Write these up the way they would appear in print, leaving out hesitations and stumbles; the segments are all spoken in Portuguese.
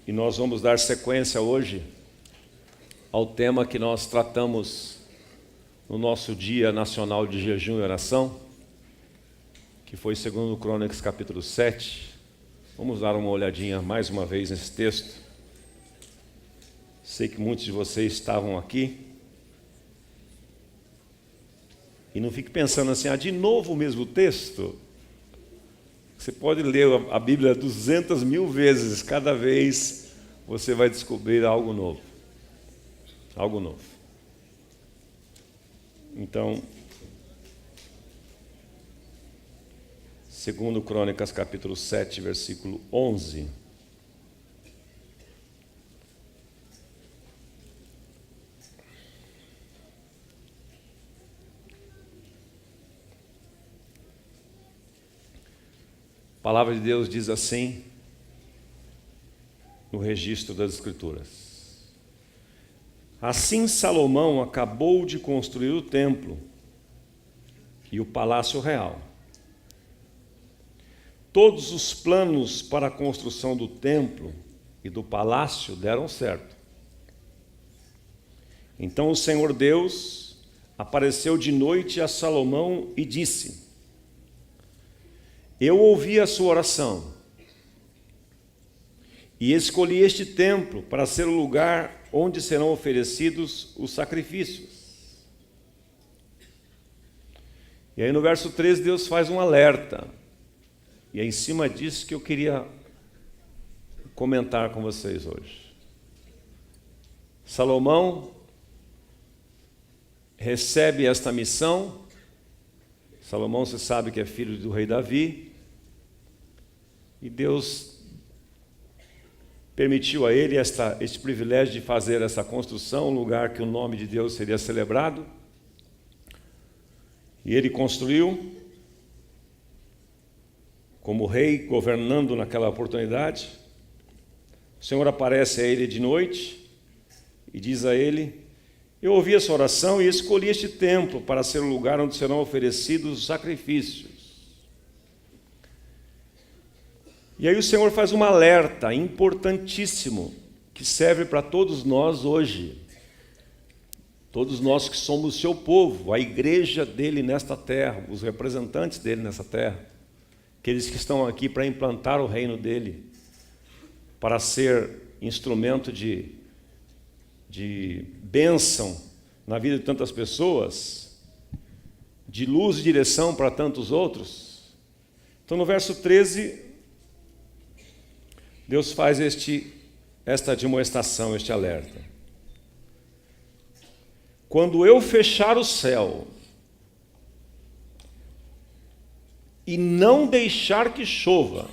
E nós vamos dar sequência hoje ao tema que nós tratamos no nosso Dia Nacional de Jejum e Oração, que foi segundo Crônicas capítulo 7. Vamos dar uma olhadinha mais uma vez nesse texto. Sei que muitos de vocês estavam aqui. E não fique pensando assim, de novo o mesmo texto. Você pode ler a Bíblia 200.000 vezes, cada vez você vai descobrir algo novo. Algo novo. Então, segundo Crônicas capítulo 7, versículo 11. A palavra de Deus diz assim, no registro das Escrituras: assim Salomão acabou de construir o templo e o palácio real. Todos os planos para a construção do templo e do palácio deram certo. Então o Senhor Deus apareceu de noite a Salomão e disse: eu ouvi a sua oração e escolhi este templo para ser o lugar onde serão oferecidos os sacrifícios. E aí no verso 13 Deus faz um alerta. E é em cima disso que eu queria comentar com vocês hoje. Salomão recebe esta missão. Salomão, você sabe que é filho do rei Davi, e Deus permitiu a ele este privilégio de fazer essa construção, um lugar que o nome de Deus seria celebrado, e ele construiu, como rei, governando naquela oportunidade. O Senhor aparece a ele de noite e diz a ele: eu ouvi a sua oração e escolhi este templo para ser o lugar onde serão oferecidos os sacrifícios. E aí o Senhor faz um alerta importantíssimo, que serve para todos nós hoje. Todos nós que somos o seu povo, a igreja dele nesta terra, os representantes dele nessa terra, aqueles que estão aqui para implantar o reino dele, para ser instrumento de bênção na vida de tantas pessoas, de luz e direção para tantos outros. Então no verso 13, Deus faz esta admoestação, este alerta: quando eu fechar o céu e não deixar que chova,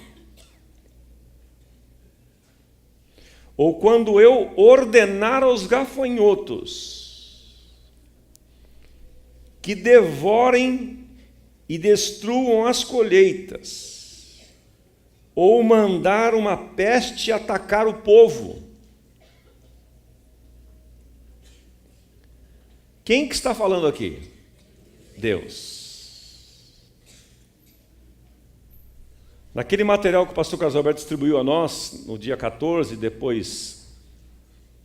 ou quando eu ordenar aos gafanhotos que devorem e destruam as colheitas, ou mandar uma peste atacar o povo. Quem que está falando aqui? Deus. Naquele material que o pastor Carlos Alberto distribuiu a nós, no dia 14, depois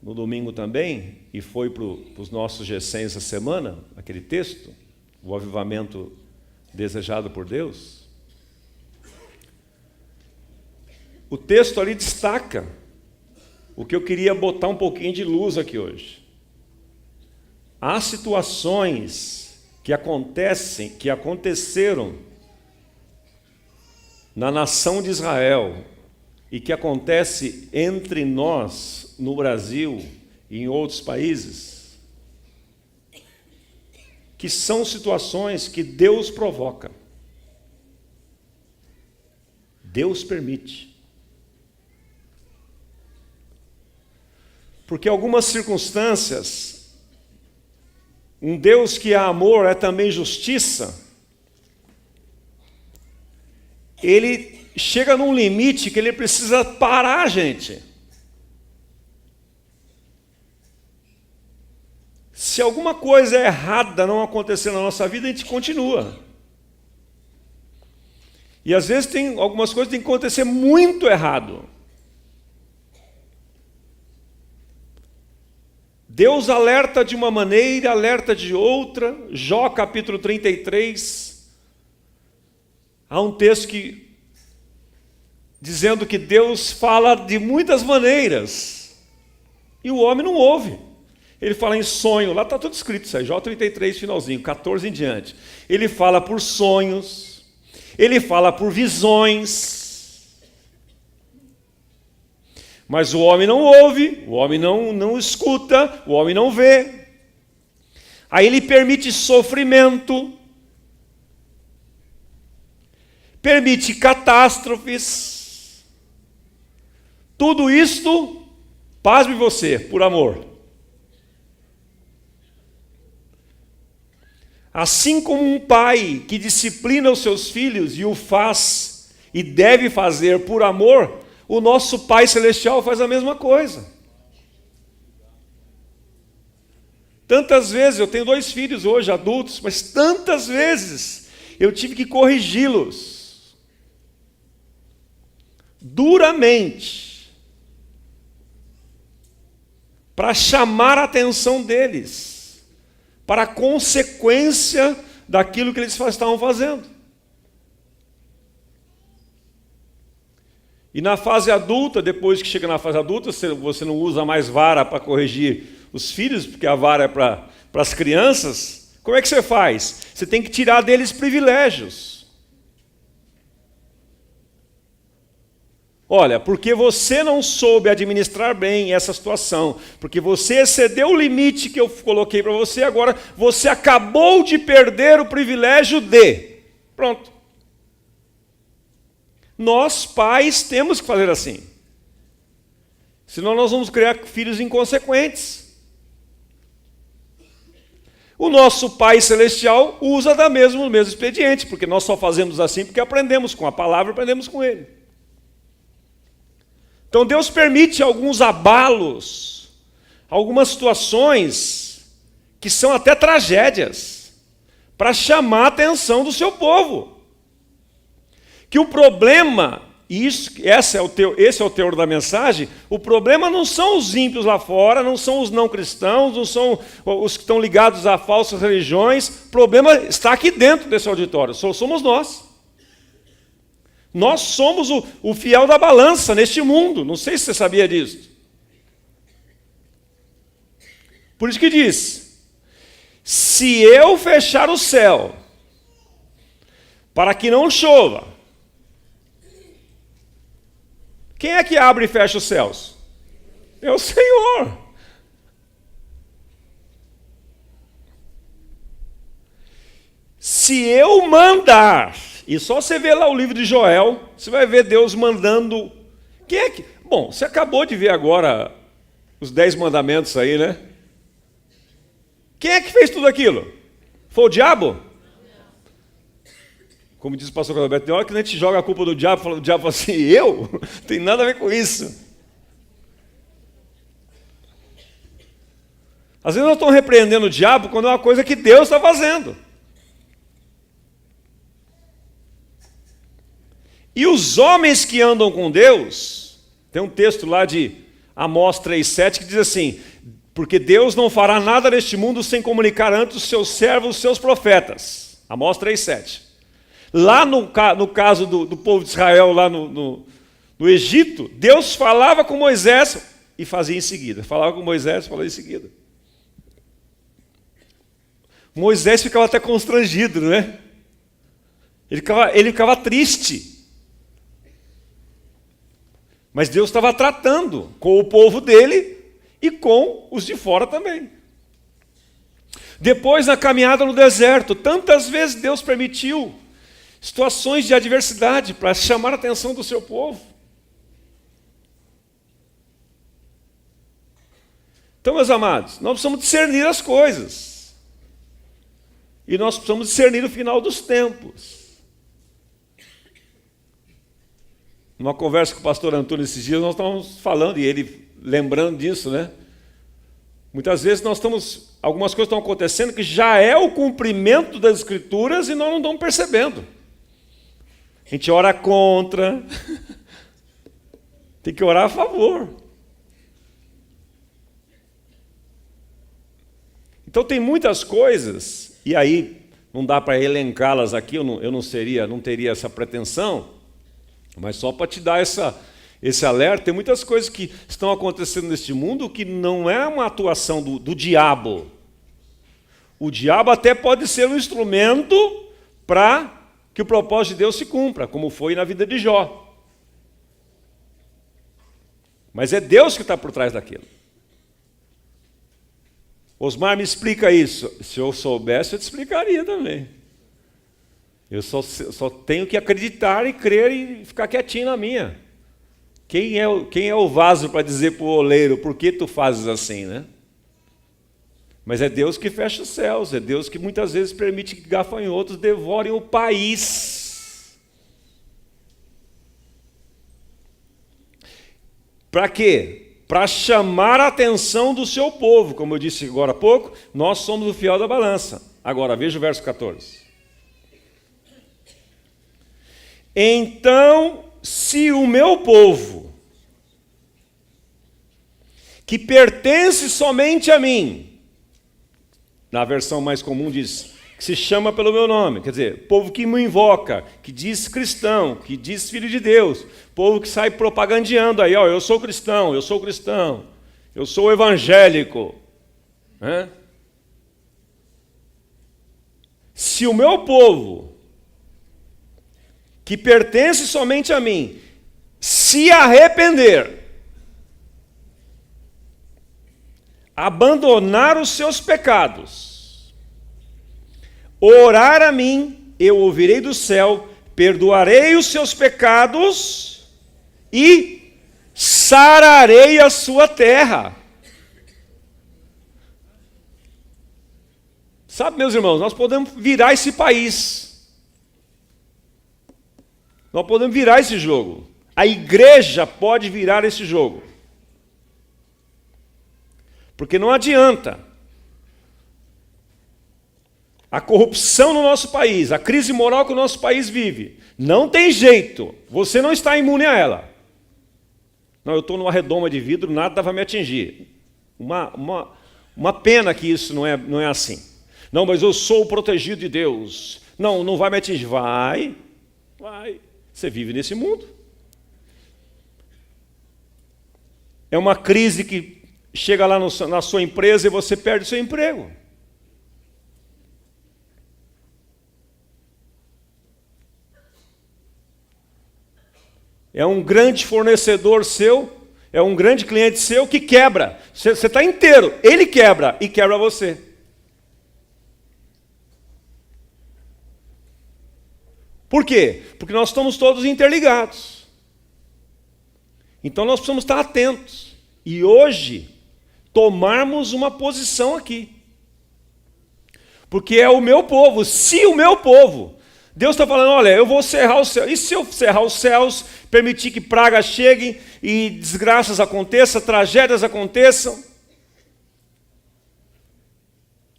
no domingo também, e foi para os nossos G100 essa semana, aquele texto, o avivamento desejado por Deus, o texto ali destaca o que eu queria botar um pouquinho de luz aqui hoje. Há situações que aconteceram na nação de Israel e que acontece entre nós no Brasil e em outros países, que são situações que Deus provoca. Deus permite. Porque algumas circunstâncias, um Deus que é amor é também justiça, ele chega num limite que ele precisa parar, gente. Se alguma coisa errada não acontecer na nossa vida, a gente continua. E às vezes tem algumas coisas que tem que acontecer muito errado. Deus alerta de uma maneira, alerta de outra. Jó capítulo 33, há um texto dizendo que Deus fala de muitas maneiras, e o homem não ouve. Ele fala em sonho, lá está tudo escrito isso aí, Jó 33, finalzinho, 14 em diante. Ele fala por sonhos, ele fala por visões, mas o homem não ouve, o homem não escuta, o homem não vê. Aí ele permite sofrimento, permite catástrofes. Tudo isto, pasme você, por amor. Assim como um pai que disciplina os seus filhos e o faz e deve fazer por amor, o nosso Pai Celestial faz a mesma coisa. Tantas vezes, eu tenho 2 filhos hoje, adultos, mas tantas vezes eu tive que corrigi-los duramente para chamar a atenção deles para a consequência daquilo que eles estavam fazendo. E na fase adulta, depois que chega na fase adulta, você não usa mais vara para corrigir os filhos, porque a vara é para as crianças. Como é que você faz? Você tem que tirar deles privilégios. Olha, porque você não soube administrar bem essa situação, porque você excedeu o limite que eu coloquei para você, agora você acabou de perder o privilégio de. Pronto. Nós, pais, temos que fazer assim. Senão nós vamos criar filhos inconsequentes. O nosso Pai Celestial usa do mesmo expediente, porque nós só fazemos assim porque aprendemos com a palavra, aprendemos com Ele. Então Deus permite alguns abalos, algumas situações que são até tragédias, para chamar a atenção do seu povo. Que o problema, e esse é o teor da mensagem, o problema não são os ímpios lá fora, não são os não cristãos, não são os que estão ligados a falsas religiões, o problema está aqui dentro desse auditório, somos nós. Nós somos o fiel da balança neste mundo, não sei se você sabia disso. Por isso que diz, se eu fechar o céu para que não chova, quem é que abre e fecha os céus? É o Senhor. Se eu mandar, e só você ver lá o livro de Joel, você vai ver Deus mandando. Quem é que? Bom, você acabou de ver agora os 10 mandamentos aí, né? Quem é que fez tudo aquilo? Foi o diabo? Como diz o pastor Roberto, tem hora que a gente joga a culpa do diabo, o diabo fala assim, eu? Não tem nada a ver com isso. Às vezes nós estamos repreendendo o diabo quando é uma coisa que Deus está fazendo. E os homens que andam com Deus, tem um texto lá de Amós 3,7 que diz assim, porque Deus não fará nada neste mundo sem comunicar antes os seus servos, os seus profetas. Amós 3,7. Lá no caso do povo de Israel, lá no Egito, Deus falava com Moisés e fazia em seguida. Falava com Moisés e falava em seguida. Moisés ficava até constrangido, né? Ele ficava triste. Mas Deus estava tratando com o povo dele e com os de fora também. Depois, na caminhada no deserto, tantas vezes Deus permitiu situações de adversidade para chamar a atenção do seu povo. Então, meus amados, nós precisamos discernir as coisas. E nós precisamos discernir o final dos tempos. Numa conversa com o pastor Antônio esses dias, nós estávamos falando, e ele lembrando disso, né? Muitas vezes algumas coisas estão acontecendo que já é o cumprimento das Escrituras e nós não estamos percebendo. A gente ora contra, tem que orar a favor. Então tem muitas coisas, e aí não dá para elencá-las aqui, eu não teria essa pretensão, mas só para te dar esse alerta, tem muitas coisas que estão acontecendo neste mundo que não é uma atuação do diabo. O diabo até pode ser um instrumento para que o propósito de Deus se cumpra, como foi na vida de Jó. Mas é Deus que está por trás daquilo. Osmar, me explica isso. Se eu soubesse, eu te explicaria também. Eu só tenho que acreditar e crer e ficar quietinho na minha. Quem é o vaso para dizer para o oleiro, por que tu fazes assim, né? Mas é Deus que fecha os céus, é Deus que muitas vezes permite que gafanhotos devorem o país. Para quê? Para chamar a atenção do seu povo, como eu disse agora há pouco, nós somos o fiel da balança. Agora, veja o verso 14. Então, se o meu povo, que pertence somente a mim, na versão mais comum diz, que se chama pelo meu nome, quer dizer, povo que me invoca, que diz cristão, que diz filho de Deus, povo que sai propagandeando aí, ó, eu sou cristão, eu sou evangélico. Né? Se o meu povo, que pertence somente a mim, se arrepender, abandonar os seus pecados, orar a mim, eu ouvirei do céu, perdoarei os seus pecados e sararei a sua terra. Sabe, meus irmãos, nós podemos virar esse país. Nós podemos virar esse jogo. A igreja pode virar esse jogo. Porque não adianta. A corrupção no nosso país, a crise moral que o nosso país vive, não tem jeito, você não está imune a ela. Não, eu estou numa redoma de vidro, nada vai me atingir. Uma pena que isso não é assim. Não, mas eu sou protegido de Deus. Não vai me atingir. Vai. Você vive nesse mundo. É uma crise que chega lá na sua empresa e você perde o seu emprego. É um grande fornecedor seu, é um grande cliente seu que quebra. Você está inteiro, ele quebra e quebra você. Por quê? Porque nós estamos todos interligados. Então nós precisamos estar atentos. E hoje, tomarmos uma posição aqui. Porque é o meu povo, se o meu povo... Deus está falando, olha, eu vou cerrar os céus. E se eu cerrar os céus, permitir que pragas cheguem e desgraças aconteçam, tragédias aconteçam?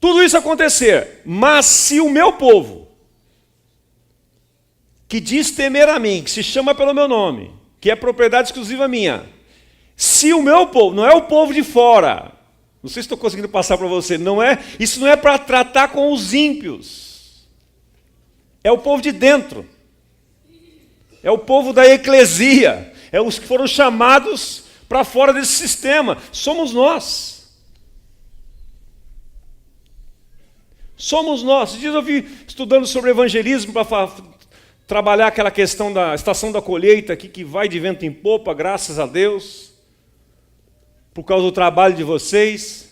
Tudo isso acontecer. Mas se o meu povo, que diz temer a mim, que se chama pelo meu nome, que é propriedade exclusiva minha, se o meu povo, não é o povo de fora, não sei se estou conseguindo passar para você, isso não é para tratar com os ímpios. É o povo de dentro. É o povo da eclesia. É os que foram chamados para fora desse sistema. Somos nós. Somos nós. Esses dias eu vi estudando sobre evangelismo para trabalhar aquela questão da estação da colheita aqui, que vai de vento em popa, graças a Deus, por causa do trabalho de vocês.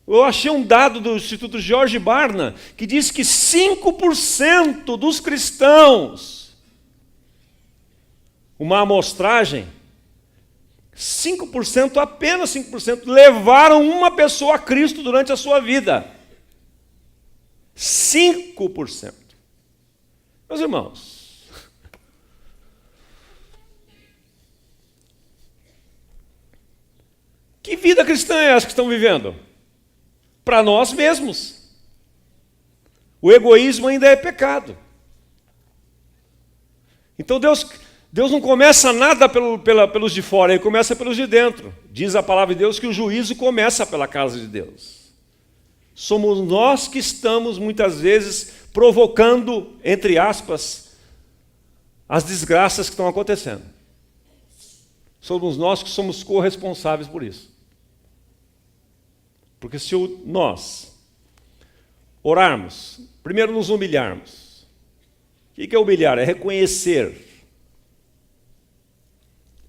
Eu achei um dado do Instituto George Barna que diz que 5% dos cristãos, uma amostragem, 5%, apenas 5%, levaram uma pessoa a Cristo durante a sua vida. 5%. Meus irmãos, que vida cristã é essa que estão vivendo? Para nós mesmos. O egoísmo ainda é pecado. Então Deus não começa nada pelos de fora, Ele começa pelos de dentro. Diz a palavra de Deus que o juízo começa pela casa de Deus. Somos nós que estamos, muitas vezes, provocando, entre aspas, as desgraças que estão acontecendo. Somos nós que somos corresponsáveis por isso. Porque se nós orarmos, primeiro nos humilharmos. O que é humilhar? É reconhecer.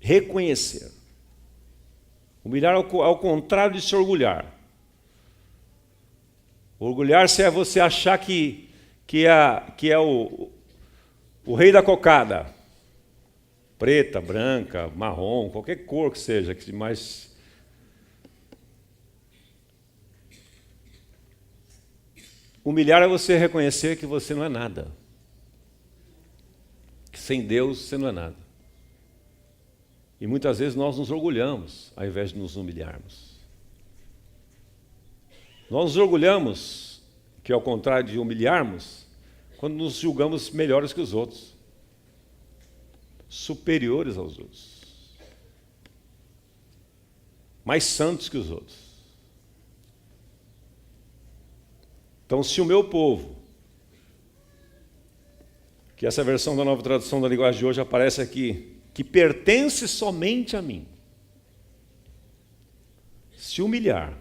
Reconhecer. Humilhar ao contrário de se orgulhar. Orgulhar-se é você achar que é o rei da cocada. Preta, branca, marrom, qualquer cor que seja, que mais... Humilhar é você reconhecer que você não é nada. Que sem Deus você não é nada. E muitas vezes nós nos orgulhamos, ao invés de nos humilharmos. Nós nos orgulhamos, que ao contrário de humilharmos, quando nos julgamos melhores que os outros. Superiores aos outros. Mais santos que os outros. Então, se o meu povo, que essa versão da Nova Tradução da Linguagem de hoje aparece aqui, que pertence somente a mim, se humilhar,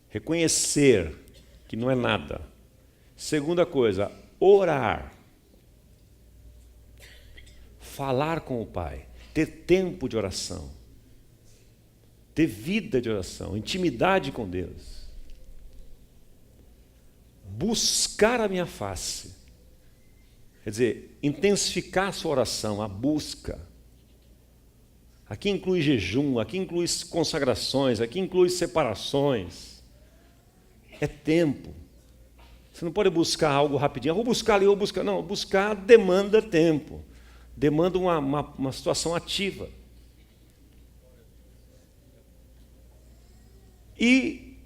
reconhecer que não é nada. Segunda coisa, orar. Falar com o Pai, ter tempo de oração, ter vida de oração, intimidade com Deus. Buscar a minha face. Quer dizer, intensificar a sua oração, a busca. Aqui inclui jejum, aqui inclui consagrações, aqui inclui separações. É tempo. Você não pode buscar algo rapidinho. Vou buscar ali, vou buscar. Não, buscar demanda tempo. Demanda uma situação ativa. E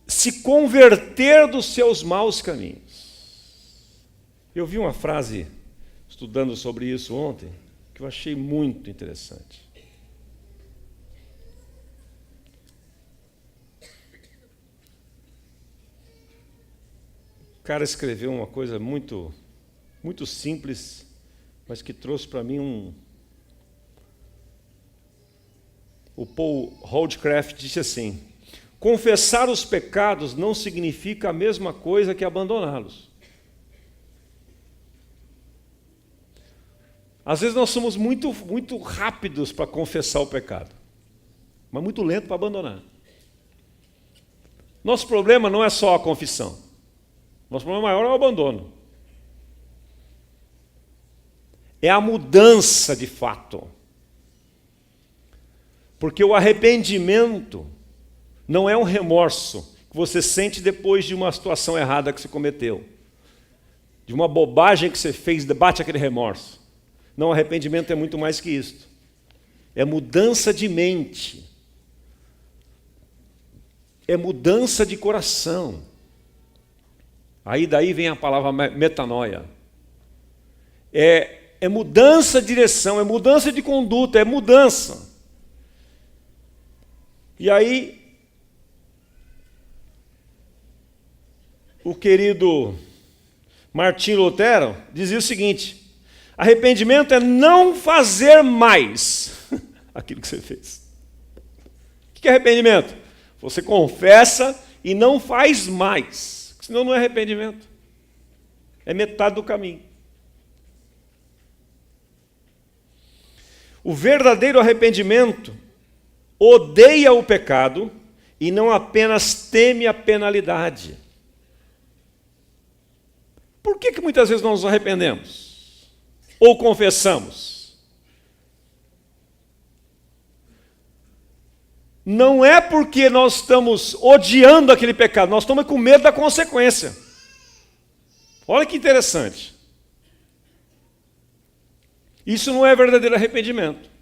se converter dos seus maus caminhos. Eu vi uma frase, estudando sobre isso ontem, que eu achei muito interessante. O cara escreveu uma coisa muito, muito simples, mas que trouxe para mim O Paul Holdcraft disse assim: confessar os pecados não significa a mesma coisa que abandoná-los. Às vezes nós somos muito rápidos para confessar o pecado, mas muito lento para abandonar. Nosso problema não é só a confissão. Nosso problema maior é o abandono. É a mudança de fato. Porque o arrependimento não é um remorso que você sente depois de uma situação errada que você cometeu. De uma bobagem que você fez, bate aquele remorso. Não, arrependimento é muito mais que isso. É mudança de mente. É mudança de coração. Aí daí vem a palavra metanoia. É mudança de direção, é mudança de conduta, é mudança. E aí, o querido Martim Lutero dizia o seguinte: arrependimento é não fazer mais aquilo que você fez. O que é arrependimento? Você confessa e não faz mais, senão não é arrependimento. É metade do caminho. O verdadeiro arrependimento odeia o pecado e não apenas teme a penalidade. Por que muitas vezes nós nos arrependemos? Ou confessamos? Não é porque nós estamos odiando aquele pecado, nós estamos com medo da consequência. Olha que interessante. Isso não é verdadeiro arrependimento.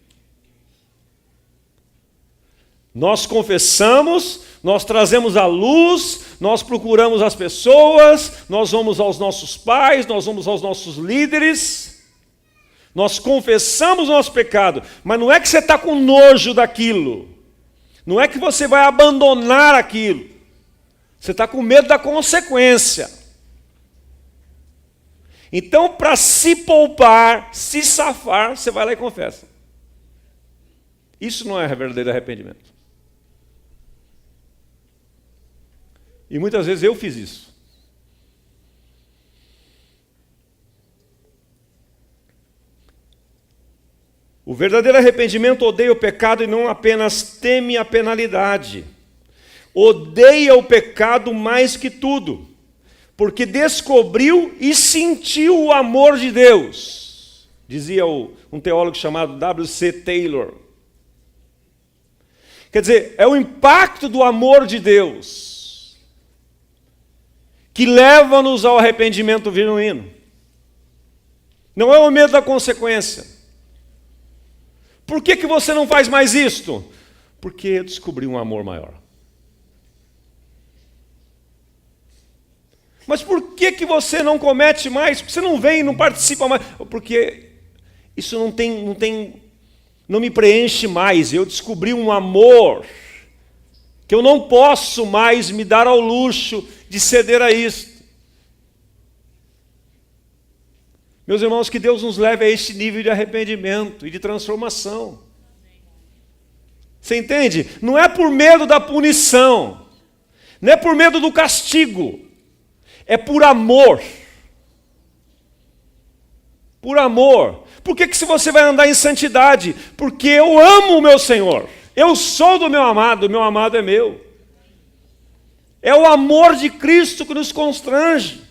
Nós confessamos, nós trazemos a luz, nós procuramos as pessoas, nós vamos aos nossos pais, nós vamos aos nossos líderes, nós confessamos o nosso pecado, mas não é que você está com nojo daquilo, Não é que você vai abandonar aquilo. Você está com medo da consequência. Então, para se poupar, se safar, você vai lá e confessa. Isso não é verdadeiro arrependimento. E muitas vezes eu fiz isso. O verdadeiro arrependimento odeia o pecado e não apenas teme a penalidade. Odeia o pecado mais que tudo, porque descobriu e sentiu o amor de Deus. Dizia um teólogo chamado W.C. Taylor. Quer dizer, é o impacto do amor de Deus que leva-nos ao arrependimento genuíno. Não é o medo da consequência. Por que você não faz mais isto? Porque eu descobri um amor maior. Mas por que você não comete mais? Porque você não vem, não participa mais? Porque isso não me preenche mais. Eu descobri um amor que eu não posso mais me dar ao luxo de ceder a isso. Meus irmãos, que Deus nos leve a este nível de arrependimento e de transformação. Você entende? Não é por medo da punição, não é por medo do castigo, é por amor. Por amor. Por que se você vai andar em santidade? Porque eu amo o meu Senhor. Eu sou do meu amado é meu. É o amor de Cristo que nos constrange.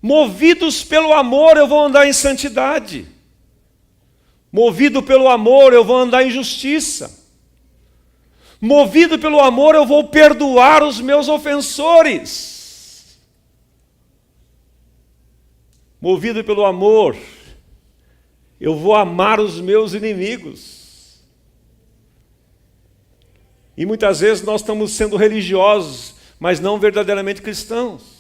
Movidos pelo amor, eu vou andar em santidade. Movido pelo amor, eu vou andar em justiça. Movido pelo amor, eu vou perdoar os meus ofensores. Movido pelo amor, eu vou amar os meus inimigos. E muitas vezes nós estamos sendo religiosos, mas não verdadeiramente cristãos.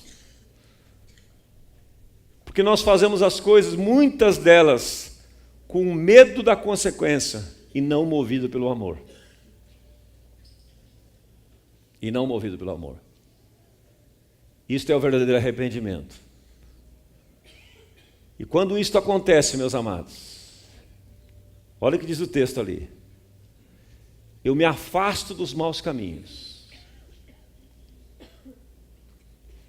Porque nós fazemos as coisas, muitas delas, com medo da consequência e não movido pelo amor. E não movido pelo amor. Isto é o verdadeiro arrependimento. E quando isto acontece, meus amados, olha o que diz o texto ali. Eu me afasto dos maus caminhos.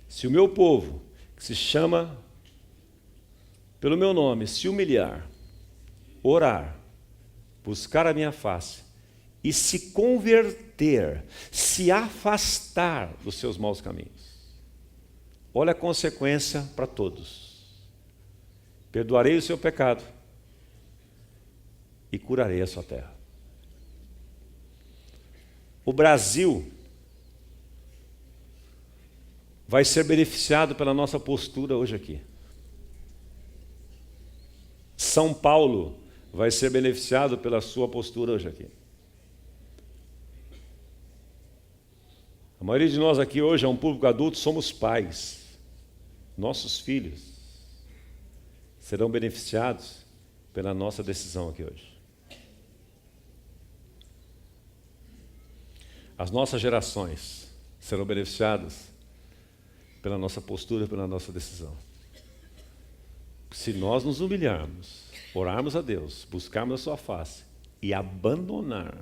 Se o meu povo, que se chama pelo meu nome, se humilhar, orar, buscar a minha face e se converter, se afastar dos seus maus caminhos. Olha a consequência para todos. Perdoarei o seu pecado e curarei a sua terra. O Brasil vai ser beneficiado pela nossa postura hoje aqui. São Paulo vai ser beneficiado pela sua postura hoje aqui. A maioria de nós aqui hoje é um público adulto, somos pais. Nossos filhos serão beneficiados pela nossa decisão aqui hoje. As nossas gerações serão beneficiadas pela nossa postura, pela nossa decisão. Se nós nos humilharmos, orarmos a Deus, buscarmos a sua face e abandonar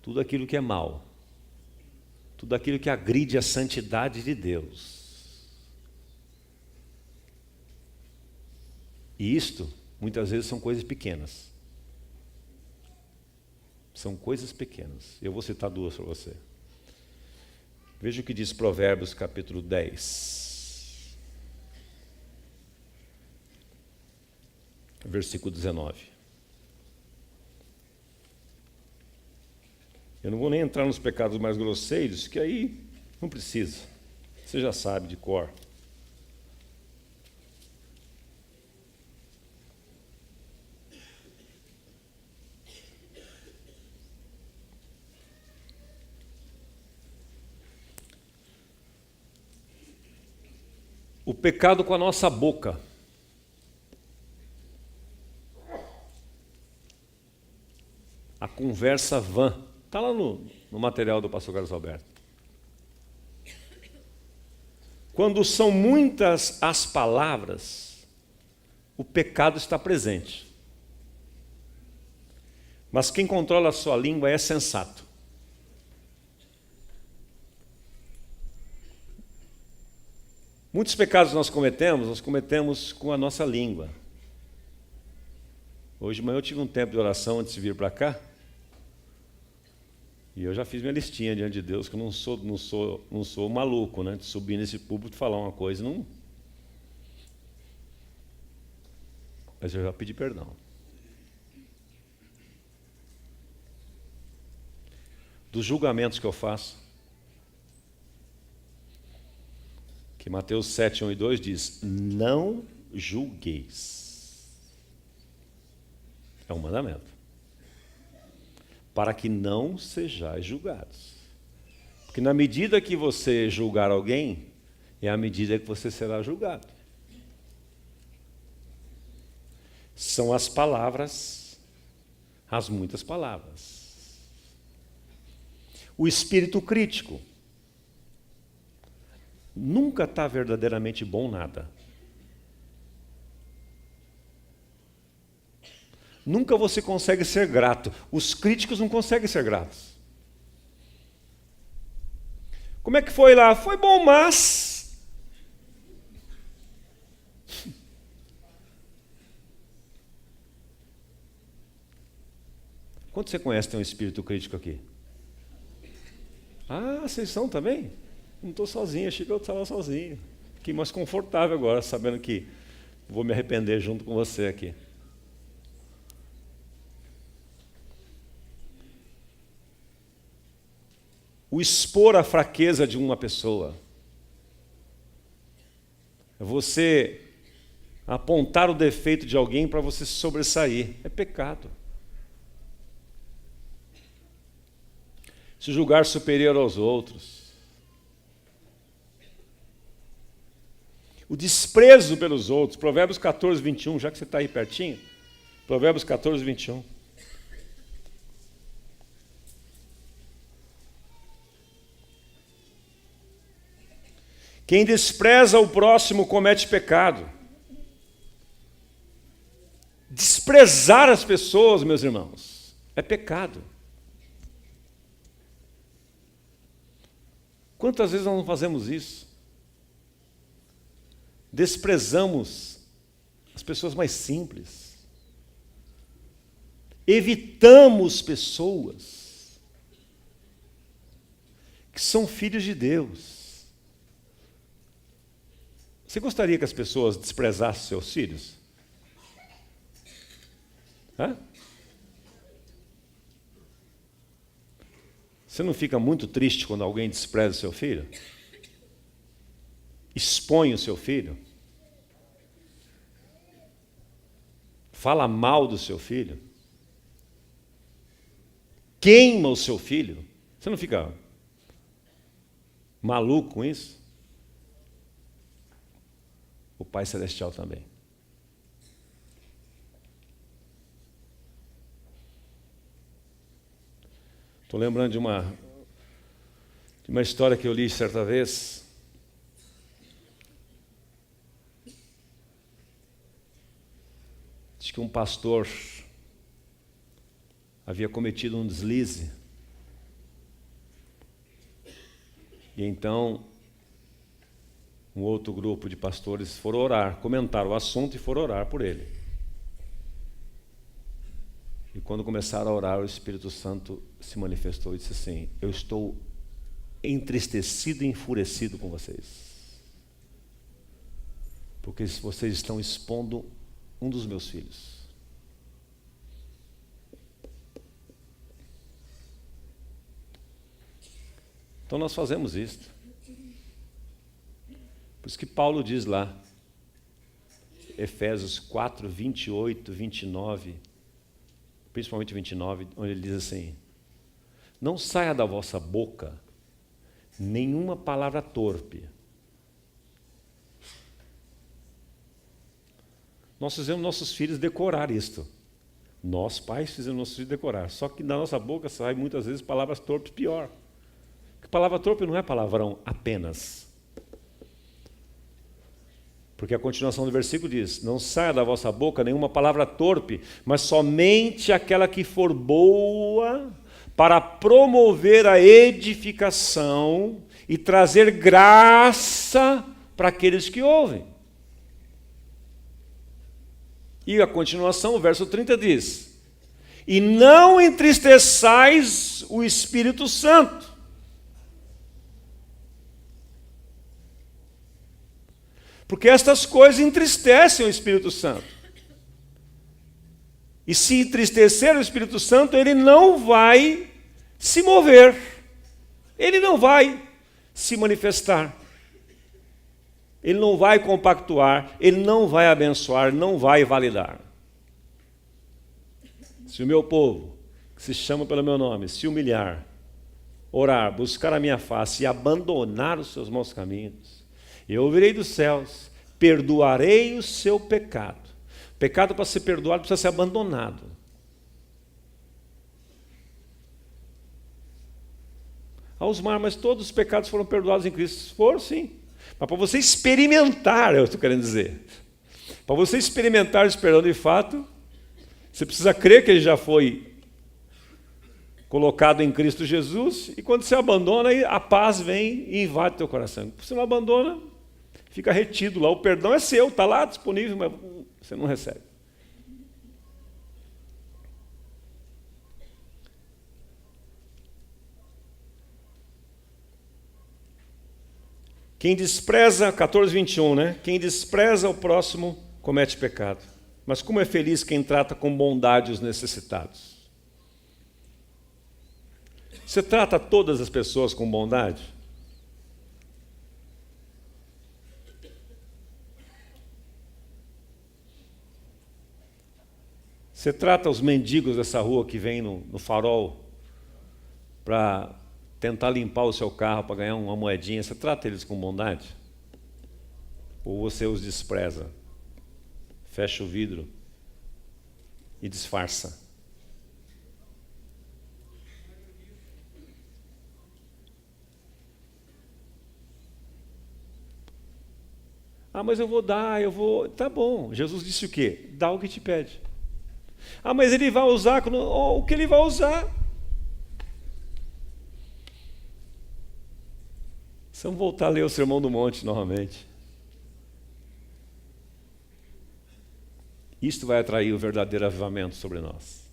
tudo aquilo que é mal, tudo aquilo que agride a santidade de Deus. E isto, muitas vezes, são coisas pequenas. São coisas pequenas. Eu vou citar duas para você. Veja o que diz Provérbios capítulo 10. Versículo 19. Eu não vou nem entrar nos pecados mais grosseiros, que aí não precisa. Você já sabe de cor. O pecado com a nossa boca. a conversa vã. Está lá no material do pastor Carlos Alberto. Quando são muitas as palavras, o pecado está presente. Mas quem controla a sua língua é sensato. Muitos pecados nós cometemos com a nossa língua. Hoje de manhã eu tive um tempo de oração antes de vir para cá. E eu já fiz minha listinha diante de Deus, que eu não sou maluco, né? De subir nesse púlpito e falar uma coisa, não. Mas eu já pedi perdão. Dos julgamentos que eu faço, que Mateus 7, 1 e 2 diz, não julgueis. É um mandamento. Para que não sejais julgados. Porque na medida que você julgar alguém, é a medida que você será julgado. São as palavras, as muitas palavras. O espírito crítico. Nunca está verdadeiramente bom nada. Nunca você consegue ser grato. Os críticos não conseguem ser gratos. Como é que foi lá? Foi bom, mas... Quanto você conhece tem um espírito crítico aqui? Ah, vocês são também? Não estou sozinho, achei que eu estava sozinho. Fiquei mais confortável agora, sabendo que vou me arrepender junto com você aqui. O expor a fraqueza de uma pessoa. É você apontar o defeito de alguém para você se sobressair. É pecado. Se julgar superior aos outros. O desprezo pelos outros. Provérbios 14, 21, já que você está aí pertinho. Provérbios 14, 21. Quem despreza o próximo comete pecado. Desprezar as pessoas, meus irmãos, é pecado. Quantas vezes nós não fazemos isso? Desprezamos as pessoas mais simples. Evitamos pessoas que são filhos de Deus. Você gostaria que as pessoas desprezassem seus filhos? Hã? Você não fica muito triste quando alguém despreza o seu filho? Expõe o seu filho? Fala mal do seu filho? Queima o seu filho? Você não fica maluco com isso? O Pai Celestial também. Estou lembrando de uma história que eu li certa vez. Diz que um pastor havia cometido um deslize. E então um outro grupo de pastores foram orar, comentaram o assunto e foram orar por ele. E quando começaram a orar, o Espírito Santo se manifestou e disse assim: eu estou entristecido e enfurecido com vocês, porque vocês estão expondo um dos meus filhos. Então nós fazemos isto. Por isso que Paulo diz lá, Efésios 4, 28, 29, principalmente 29, onde ele diz assim: não saia da vossa boca nenhuma palavra torpe. Nós fizemos nossos filhos decorar isto. Nós, pais, fizemos nosso filho decorar. Só que da nossa boca saem muitas vezes palavras torpes pior. Porque palavra torpe não é palavrão apenas. Porque a continuação do versículo diz: não saia da vossa boca nenhuma palavra torpe, mas somente aquela que for boa para promover a edificação e trazer graça para aqueles que ouvem. E a continuação, o verso 30 diz: e não entristeçais o Espírito Santo. Porque estas coisas entristecem o Espírito Santo. E se entristecer o Espírito Santo, ele não vai se mover. Ele não vai se manifestar. Ele não vai compactuar, ele não vai abençoar, não vai validar. Se o meu povo, que se chama pelo meu nome, se humilhar, orar, buscar a minha face e abandonar os seus maus caminhos, eu ouvirei dos céus, perdoarei o seu pecado. Pecado, para ser perdoado, precisa ser abandonado. Osmar, mas todos os pecados foram perdoados em Cristo. Foram, sim. Mas para você experimentar, eu estou querendo dizer. Para você experimentar esse perdão de fato, você precisa crer que ele já foi colocado em Cristo Jesus, e quando você abandona, a paz vem e invade teu coração. Se você não abandona, fica retido lá. O perdão é seu, está lá disponível, mas você não recebe. Quem despreza, 14:21, né? Quem despreza o próximo comete pecado. Mas como é feliz quem trata com bondade os necessitados. Você trata todas as pessoas com bondade? Você trata os mendigos dessa rua que vem no farol para tentar limpar o seu carro para ganhar uma moedinha, você trata eles com bondade? Ou você os despreza, fecha o vidro e disfarça? Ah, mas eu vou dar, Tá bom, Jesus disse o quê? Dá o que te pede. Ah, mas ele vai usar, o que ele vai usar? Vamos voltar a ler o Sermão do Monte novamente. Isto vai atrair o verdadeiro avivamento sobre nós.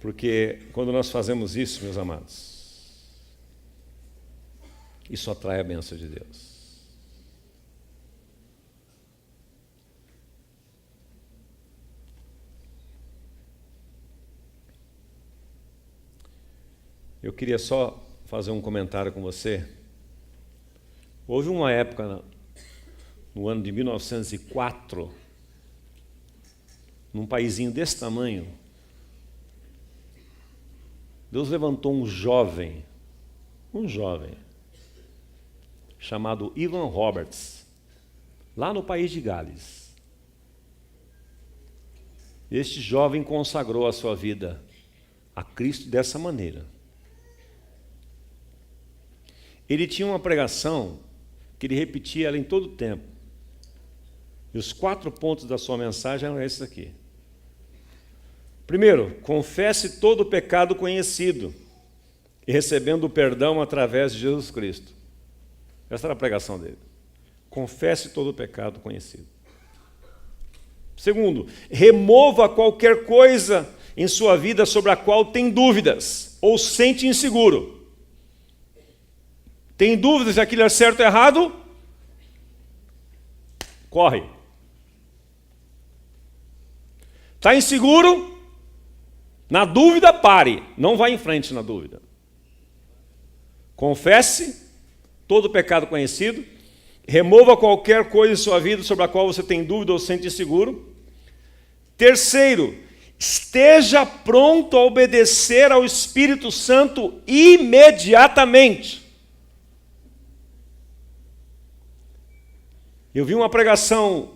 Porque quando nós fazemos isso, meus amados, isso atrai a bênção de Deus. Eu queria só fazer um comentário com você. Houve uma época, no ano de 1904, num paísinho desse tamanho, Deus levantou um jovem, chamado Ivan Roberts, lá no país de Gales. Este jovem consagrou a sua vida a Cristo dessa maneira. Ele tinha uma pregação que ele repetia ela em todo o tempo. E os 4 pontos da sua mensagem eram esses aqui. Primeiro, confesse todo o pecado conhecido e recebendo o perdão através de Jesus Cristo. Essa era a pregação dele. Confesse todo o pecado conhecido. Segundo, remova qualquer coisa em sua vida sobre a qual tem dúvidas ou sente inseguro. Tem dúvidas se aquilo é certo ou errado? Corre. Está inseguro? Na dúvida, pare. Não vá em frente na dúvida. Confesse todo o pecado conhecido. Remova qualquer coisa em sua vida sobre a qual você tem dúvida ou sente inseguro. Terceiro, esteja pronto a obedecer ao Espírito Santo imediatamente. Eu vi uma pregação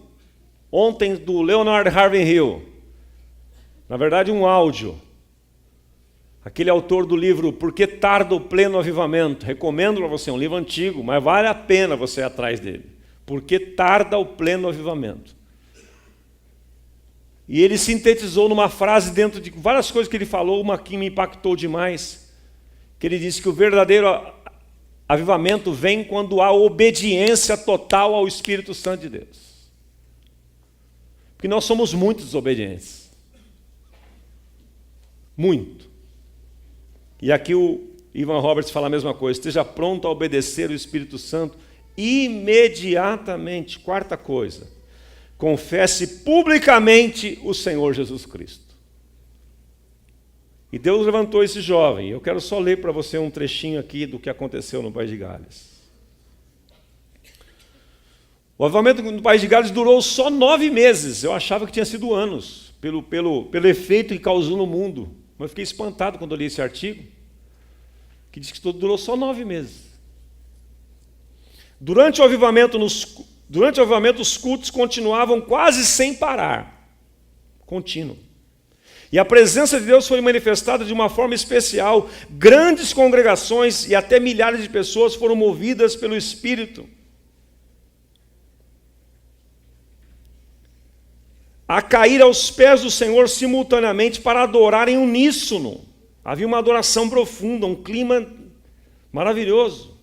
ontem do Leonard Ravenhill, na verdade um áudio, aquele autor do livro Por que Tarda o Pleno Avivamento? Recomendo para você, é um livro antigo, mas vale a pena você ir atrás dele. Por que tarda o pleno avivamento? E ele sintetizou numa frase dentro de várias coisas que ele falou, uma que me impactou demais, que ele disse que o verdadeiro avivamento vem quando há obediência total ao Espírito Santo de Deus. Porque nós somos muito desobedientes. Muito. E aqui o Ivan Roberts fala a mesma coisa. Esteja pronto a obedecer o Espírito Santo imediatamente. Quarta coisa. Confesse publicamente o Senhor Jesus Cristo. E Deus levantou esse jovem. Eu quero só ler para você um trechinho aqui do que aconteceu no País de Gales. O avivamento no País de Gales durou só 9 meses. Eu achava que tinha sido anos, pelo efeito que causou no mundo. Mas eu fiquei espantado quando eu li esse artigo, que diz que durou só 9 meses. Durante o avivamento, os cultos continuavam quase sem parar. Contínuo. E a presença de Deus foi manifestada de uma forma especial. Grandes congregações e até milhares de pessoas foram movidas pelo Espírito a cair aos pés do Senhor simultaneamente para adorar em uníssono. Havia uma adoração profunda, um clima maravilhoso.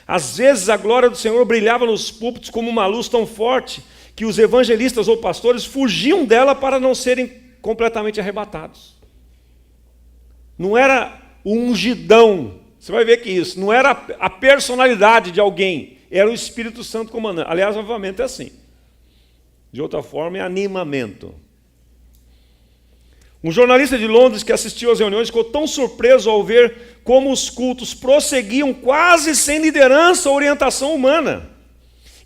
Às vezes a glória do Senhor brilhava nos púlpitos como uma luz tão forte que os evangelistas ou pastores fugiam dela para não serem completamente arrebatados. Não era o ungidão, você vai ver que isso, não era a personalidade de alguém, era o Espírito Santo comandando. Aliás, o avivamento é assim. De outra forma, é animamento. Um jornalista de Londres que assistiu às reuniões ficou tão surpreso ao ver como os cultos prosseguiam quase sem liderança ou orientação humana.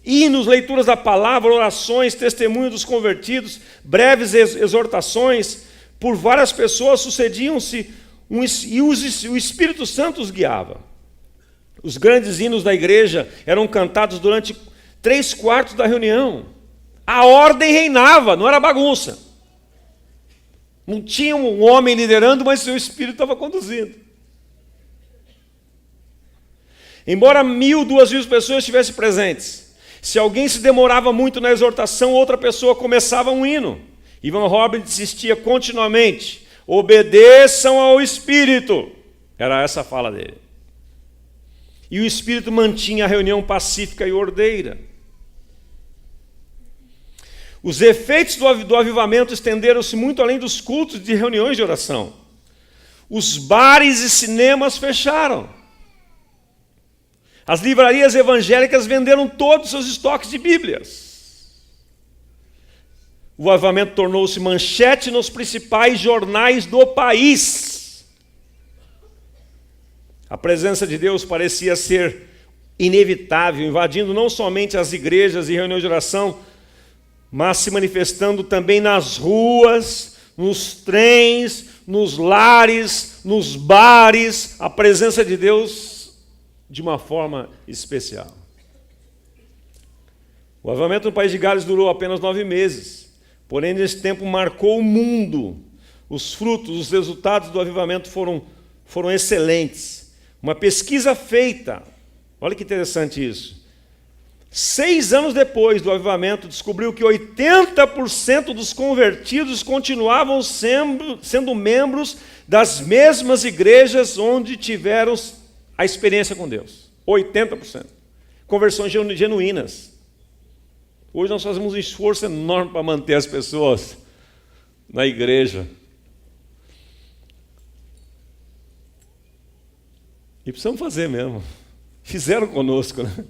Hinos, leituras da palavra, orações, testemunhos dos convertidos, breves exortações por várias pessoas sucediam-se e o Espírito Santo os guiava. Os grandes hinos da igreja eram cantados durante 3/4 da reunião. A ordem reinava, não era bagunça. Não tinha um homem liderando, mas seu Espírito estava conduzindo. Embora 1.000, 2.000 pessoas estivessem presentes, se alguém se demorava muito na exortação, outra pessoa começava um hino. Ivan Roberts insistia continuamente: obedeçam ao Espírito. Era essa a fala dele. E o Espírito mantinha a reunião pacífica e ordeira. Os efeitos do avivamento estenderam-se muito além dos cultos de reuniões de oração. Os bares e cinemas fecharam. As livrarias evangélicas venderam todos os seus estoques de Bíblias. O avivamento tornou-se manchete nos principais jornais do país. A presença de Deus parecia ser inevitável, invadindo não somente as igrejas e reuniões de oração, mas se manifestando também nas ruas, nos trens, nos lares, nos bares, a presença de Deus de uma forma especial. O avivamento no País de Gales durou apenas 9 meses, porém nesse tempo marcou o mundo. Os frutos, os resultados do avivamento foram excelentes. Uma pesquisa feita, olha que interessante isso, 6 anos depois do avivamento, descobriu que 80% dos convertidos continuavam sendo membros das mesmas igrejas onde tiveram a experiência com Deus. 80%. Conversões genuínas. Hoje nós fazemos um esforço enorme para manter as pessoas na igreja. E precisamos fazer mesmo. Fizeram conosco, né?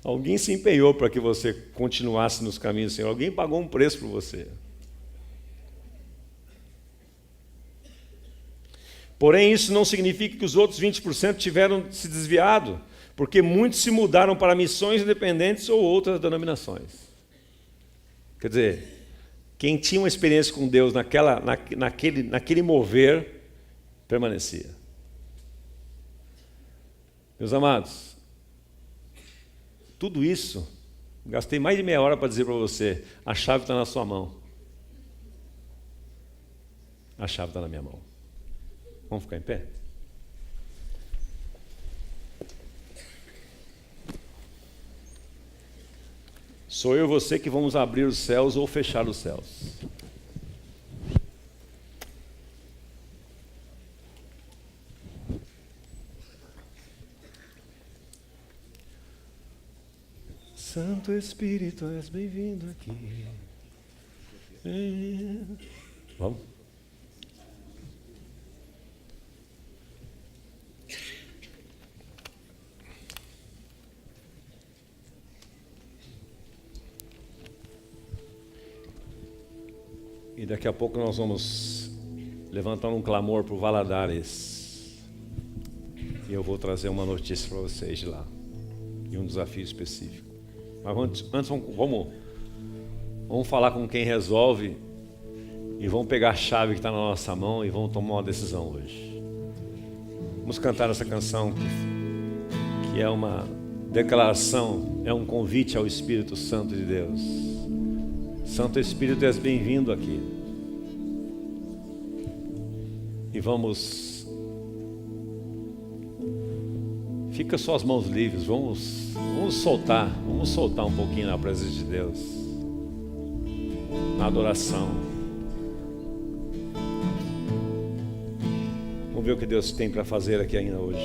Alguém se empenhou para que você continuasse nos caminhos do Senhor. Alguém pagou um preço por você. Porém, isso não significa que os outros 20% tiveram se desviado, porque muitos se mudaram para missões independentes ou outras denominações. Quer dizer, quem tinha uma experiência com Deus naquele mover, permanecia. Meus amados, tudo isso Gastei mais de meia hora para dizer para você, a chave está na sua mão. A chave está na minha mão. Vamos ficar em pé? Sou eu e você que vamos abrir os céus ou fechar os céus. Santo Espírito, és bem-vindo aqui. Vamos? E daqui a pouco nós vamos levantar um clamor para o Valadares. E eu vou trazer uma notícia para vocês de lá. E um desafio específico. Mas antes vamos falar com quem resolve. E vamos pegar a chave que está na nossa mão e vamos tomar uma decisão hoje. Vamos cantar essa canção que é uma declaração, é um convite ao Espírito Santo de Deus. Santo Espírito, és bem-vindo aqui. E vamos... Fica suas mãos livres, vamos soltar um pouquinho na presença de Deus. Na adoração. Vamos ver o que Deus tem para fazer aqui ainda hoje.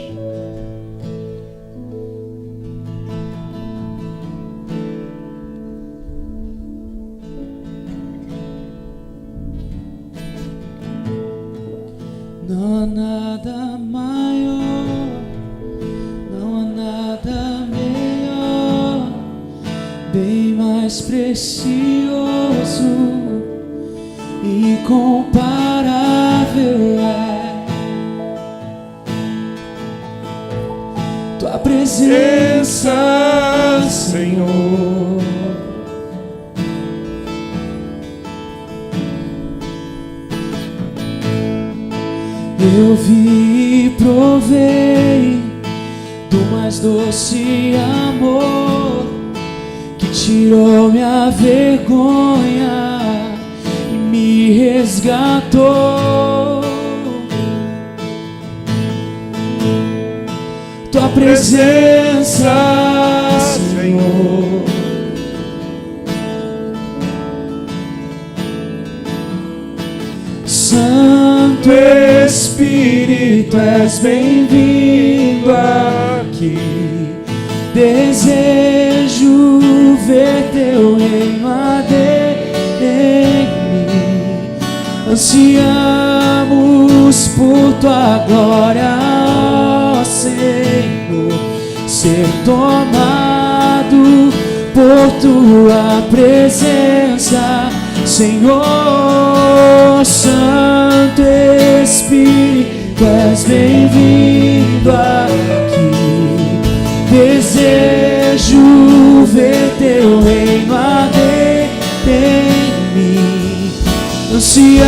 Não há nada maior, não há nada melhor, bem mais precioso e incomparável é tua presença, Senhor. Eu vi e provei do mais doce amor que tirou minha vergonha e me resgatou. Tua presença, Senhor. Santo Espírito, és bem-vindo aqui. Desejo ver teu reino arder em mim. Ansiamos por tua glória, ó Senhor, ser tomado por tua presença, Senhor. Santo Espírito, és bem-vindo aqui. Desejo ver teu reino arder em mim. Ansiamos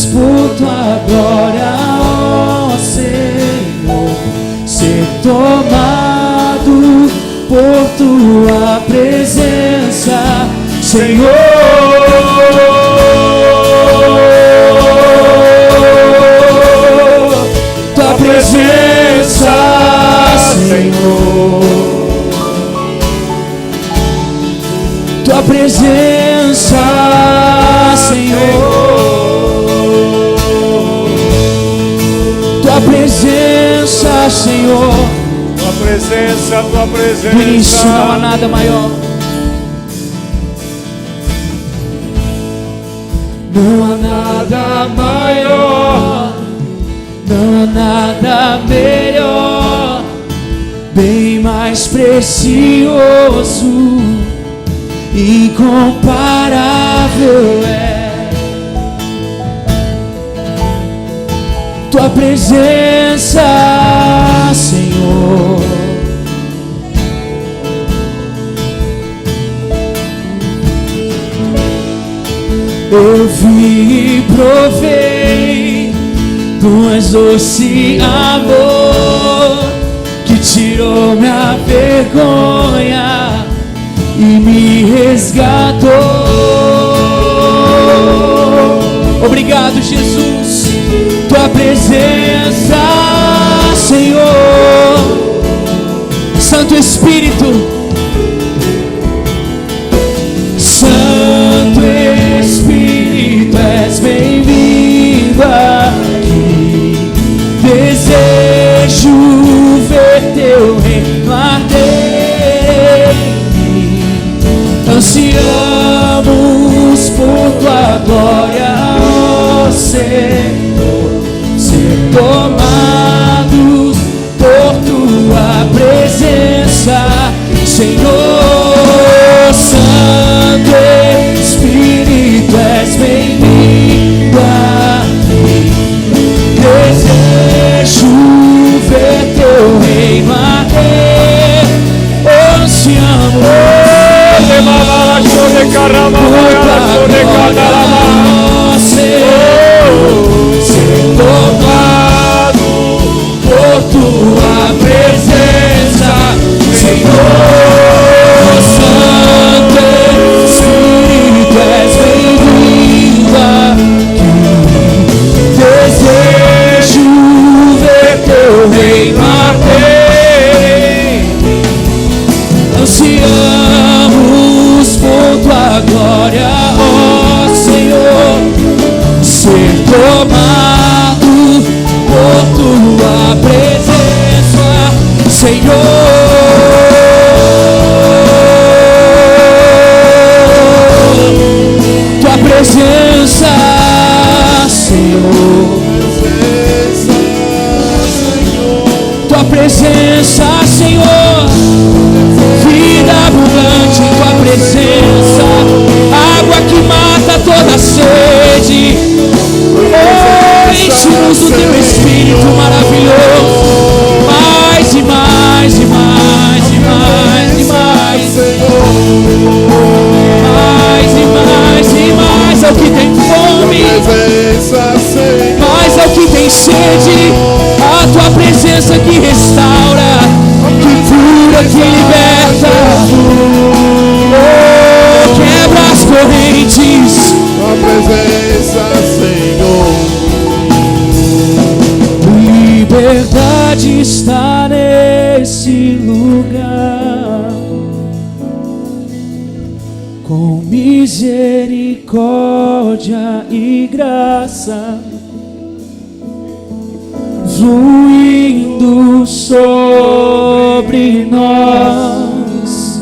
por tua glória, ó Senhor, ser tomado por tua presença, Senhor. Tua presença, Senhor. Tua presença, Senhor. Tua presença, Senhor. Tua presença, tua presença. Do início não há nada maior. Não há nada maior, não há nada melhor, bem mais precioso, incomparável é tua presença, Senhor. Eu vi e provei do mais doce amor que tirou minha vergonha e me resgatou. Obrigado, Jesus, tua presença, Senhor. Santo Espírito, Santo Espírito, és bem-vindo aqui. Desejo ver teu reino arder em mim. Ansiamos por tua glória, ó Senhor, ser tomados por tua presença, Senhor. Santo Espírito, és bem-vindo aqui. Desejo ver teu reino arder. Ansiamos ser tomado por tua presença, Senhor. Santo Espírito, és bem-vindo aqui. Desejo ver teu reino arder. Ansiamos por tua glória, ó Senhor, ser tomado por tua presença, Senhor. Tua presença, Senhor. Tua presença, Senhor. Vida abundante em tua presença, água que mata toda sede. Enche-nos do teu Espírito maravilhoso, mais e mais e mais e mais e mais, mais e mais e mais ao que tem fome, mais ao que tem sede. A tua presença que restaura, que cura, que liberta, oh, quebra as correntes. Tua presença, Senhor. Liberdade está nesse lugar, com misericórdia e graça fluindo sobre nós.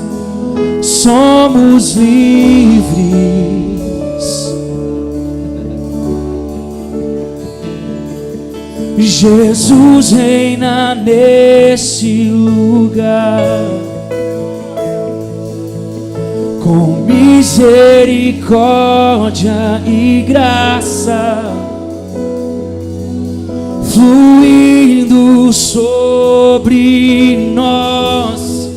Somos livres. Jesus reina nesse lugar, com misericórdia e graça fluindo sobre nós.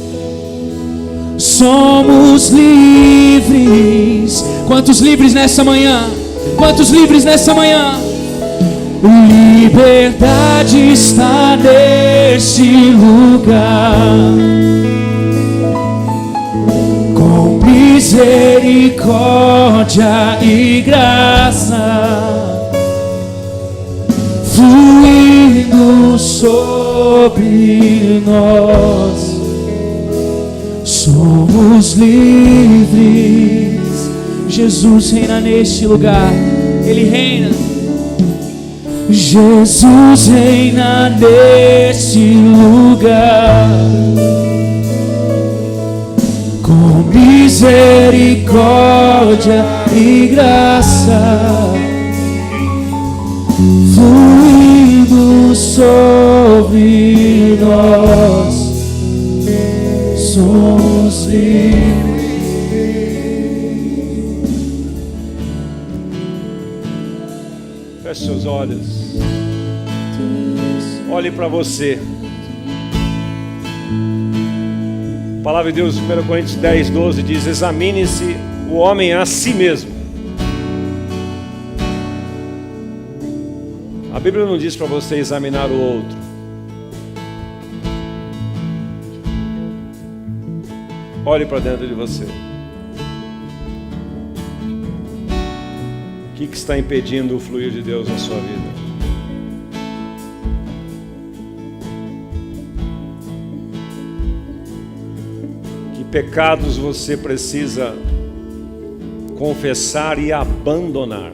Somos livres. Quantos livres nessa manhã? Quantos livres nessa manhã? Liberdade está neste lugar, com misericórdia e graça fluindo sobre nós. Somos livres. Jesus reina neste lugar. Ele reina. Jesus reina neste lugar, com misericórdia e graça fluindo sobre nós. Somos livres. Feche seus olhos. Olhe para você. A palavra de Deus, 1 Coríntios 10, 12 diz: examine-se o homem a si mesmo. A Bíblia não diz para você examinar o outro. Olhe para dentro de você. O que está impedindo o fluir de Deus na sua vida? Que pecados você precisa confessar e abandonar?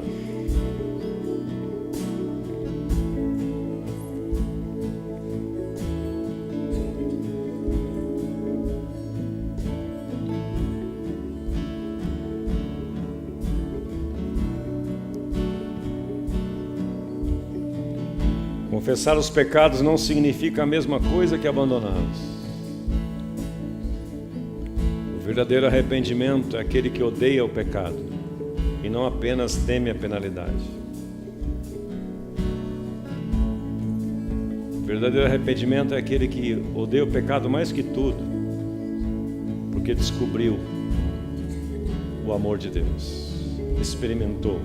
Confessar os pecados não significa a mesma coisa que abandoná-los. O verdadeiro arrependimento é aquele que odeia o pecado e não apenas teme a penalidade. O verdadeiro arrependimento é aquele que odeia o pecado mais que tudo, porque descobriu o amor de Deus, experimentou.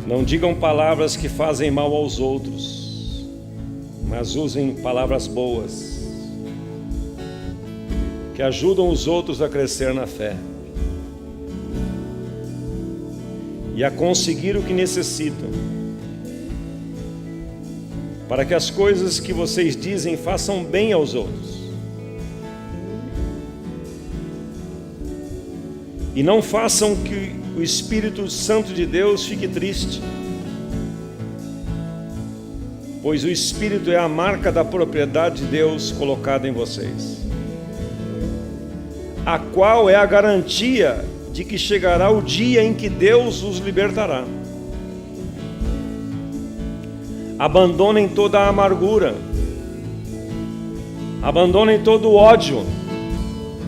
Não digam palavras que fazem mal aos outros, mas usem palavras boas, que ajudam os outros a crescer na fé e a conseguir o que necessitam, para que as coisas que vocês dizem façam bem aos outros. E não façam que o Espírito Santo de Deus fique triste, pois o Espírito é a marca da propriedade de Deus colocada em vocês, a qual é a garantia de que chegará o dia em que Deus os libertará. Abandonem toda a amargura, abandonem todo o ódio,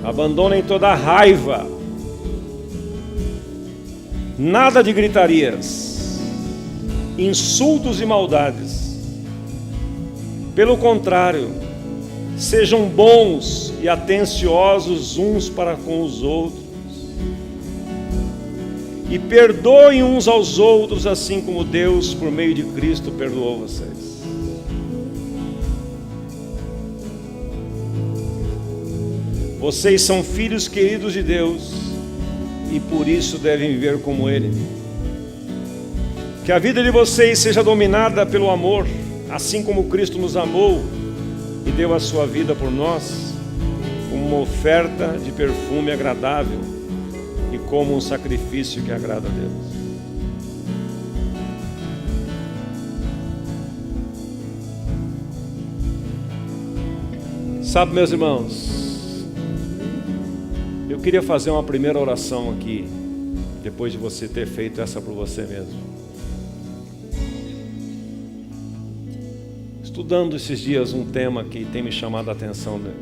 abandonem toda a raiva. Nada de gritarias, insultos e maldades. Pelo contrário, sejam bons e atenciosos uns para com os outros, e perdoem uns aos outros, assim como Deus, por meio de Cristo, perdoou vocês. Vocês são filhos queridos de Deus, e por isso devem viver como Ele. Que a vida de vocês seja dominada pelo amor, assim como Cristo nos amou e deu a sua vida por nós, como uma oferta de perfume agradável e como um sacrifício que agrada a Deus. Sabe, meus irmãos, eu queria fazer uma primeira oração aqui, depois de você ter feito essa por você mesmo. Estudando esses dias um tema que tem me chamado a atenção, né?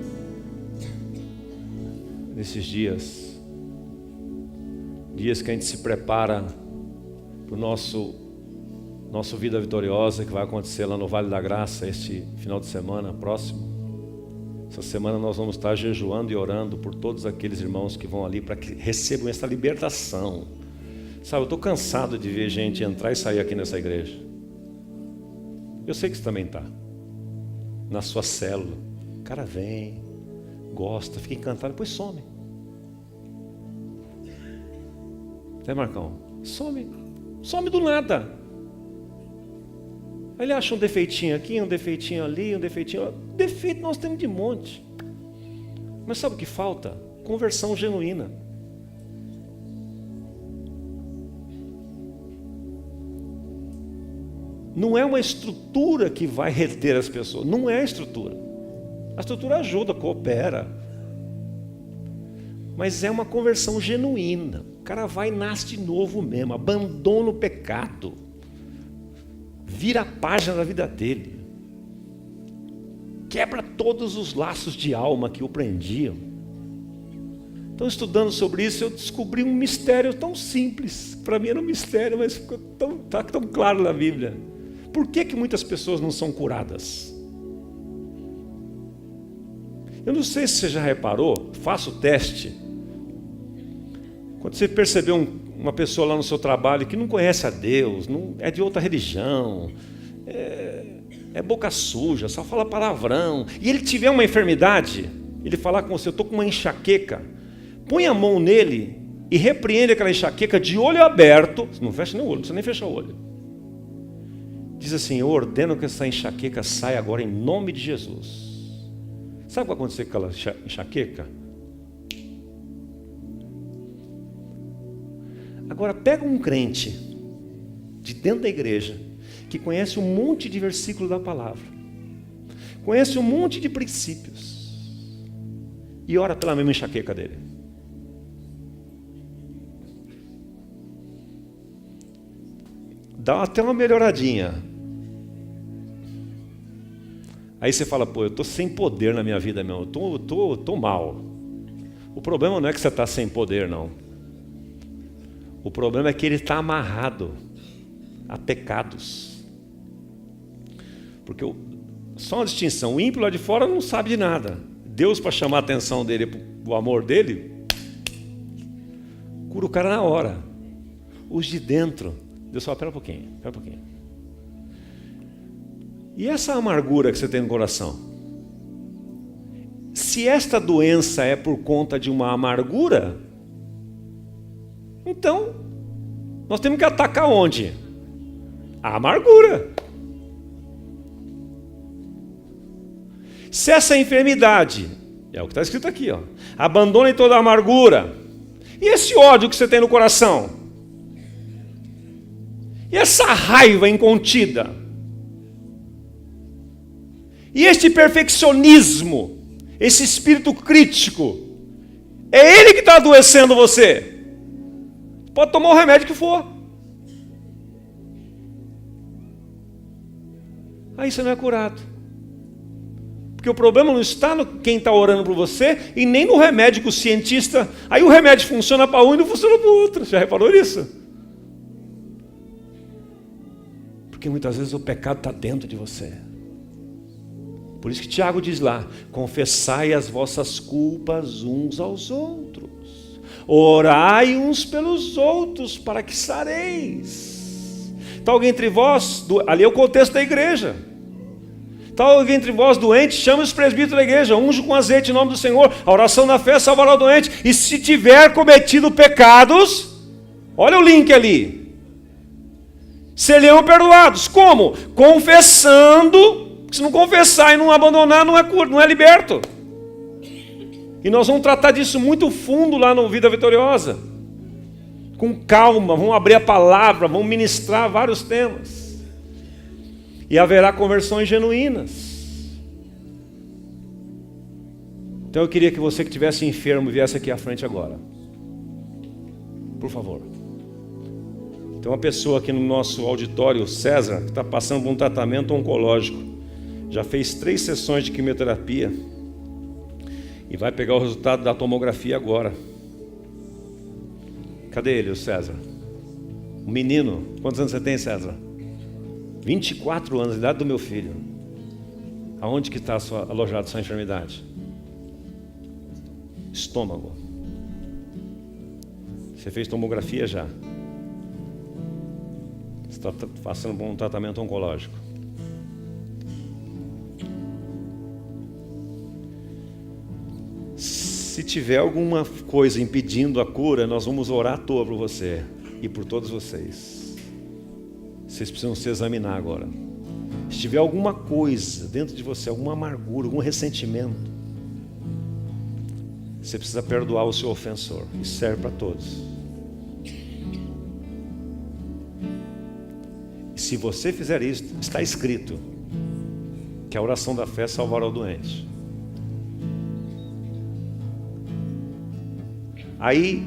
Nesses dias que a gente se prepara para o nosso Vida Vitoriosa, que vai acontecer lá no Vale da Graça este final de semana próximo. Essa semana nós vamos estar jejuando e orando por todos aqueles irmãos que vão ali para que recebam essa libertação. Sabe, eu estou cansado de ver gente entrar e sair aqui nessa igreja. Eu sei que você também está. Na sua célula. O cara vem, gosta, fica encantado, depois some. Né, Marcão? Some do nada. Aí ele acha um defeitinho aqui, um defeitinho ali, um defeitinho... Defeito nós temos de monte. Mas sabe o que falta? Conversão genuína. Não é uma estrutura que vai reter as pessoas. Não é a estrutura. A estrutura ajuda, coopera. Mas é uma conversão genuína. O cara vai e nasce de novo mesmo. Abandona o pecado. Vira a página da vida dele. O quebra todos os laços de alma que o prendiam. Então, estudando sobre isso, eu descobri um mistério tão simples. Para mim era um mistério, mas ficou tá tão claro na Bíblia. Por que muitas pessoas não são curadas? Eu não sei se você já reparou, faça o teste. Quando você percebeu uma pessoa lá no seu trabalho que não conhece a Deus, não, é de outra religião, é boca suja, só fala palavrão, e ele tiver uma enfermidade, ele falar com você, eu estou com uma enxaqueca, põe a mão nele e repreende aquela enxaqueca de olho aberto, não fecha nem o olho, não precisa nem fechar o olho. Diz assim, eu ordeno que essa enxaqueca saia agora em nome de Jesus. Sabe o que vai acontecer com aquela enxaqueca? Agora pega um crente de dentro da igreja que conhece um monte de versículos da palavra, conhece um monte de princípios e ora pela mesma enxaqueca dele. Dá até uma melhoradinha. Aí você fala, pô, eu estou sem poder na minha vida, meu. Eu tô mal. O problema não é que você está sem poder, não. O problema é que ele está amarrado a pecados. Porque só uma distinção, o ímpio lá de fora não sabe de nada. Deus, para chamar a atenção dele, o amor dele, cura o cara na hora. Os de dentro, Deus fala, espera um pouquinho. E essa amargura que você tem no coração? Se esta doença é por conta de uma amargura, então nós temos que atacar onde? A amargura. Se essa enfermidade, é o que está escrito aqui, ó, abandone toda a amargura, e esse ódio que você tem no coração? E essa raiva incontida? E este perfeccionismo, esse espírito crítico, é ele que está adoecendo você. Pode tomar o remédio que for. Aí você não é curado. Porque o problema não está no quem está orando por você e nem no remédio que o cientista... Aí o remédio funciona para um e não funciona para o outro. Já reparou nisso? Porque muitas vezes o pecado está dentro de você. Por isso que Tiago diz lá, confessai as vossas culpas uns aos outros, orai uns pelos outros para que sareis. Está alguém entre vós, ali é o contexto da igreja, está alguém entre vós doente, chama os presbíteros da igreja, unge com azeite em nome do Senhor, a oração da fé salvará o doente, e se tiver cometido pecados, olha o link ali, serão perdoados, como? Confessando. Se não confessar e não abandonar, não é liberto. E nós vamos tratar disso muito fundo lá no Vida Vitoriosa. Com calma, vamos abrir a palavra, vamos ministrar vários temas. E haverá conversões genuínas. Então eu queria que você que estivesse enfermo viesse aqui à frente agora. Por favor. Tem uma pessoa aqui no nosso auditório, o César, que está passando por um tratamento oncológico. Já fez 3 sessões de quimioterapia e vai pegar o resultado da tomografia agora. Cadê ele, o César? O menino. Quantos anos você tem, César? 24 anos, a idade do meu filho. Aonde que está alojada a sua enfermidade? Estômago. Você fez tomografia já? Você está passando por um tratamento oncológico. Se tiver alguma coisa impedindo a cura, nós vamos orar à toa por você e por todos vocês. Vocês precisam se examinar agora. Se tiver alguma coisa dentro de você, alguma amargura, algum ressentimento, você precisa perdoar o seu ofensor. Isso serve para todos. E se você fizer isso, está escrito que a oração da fé salvará o doente. Aí,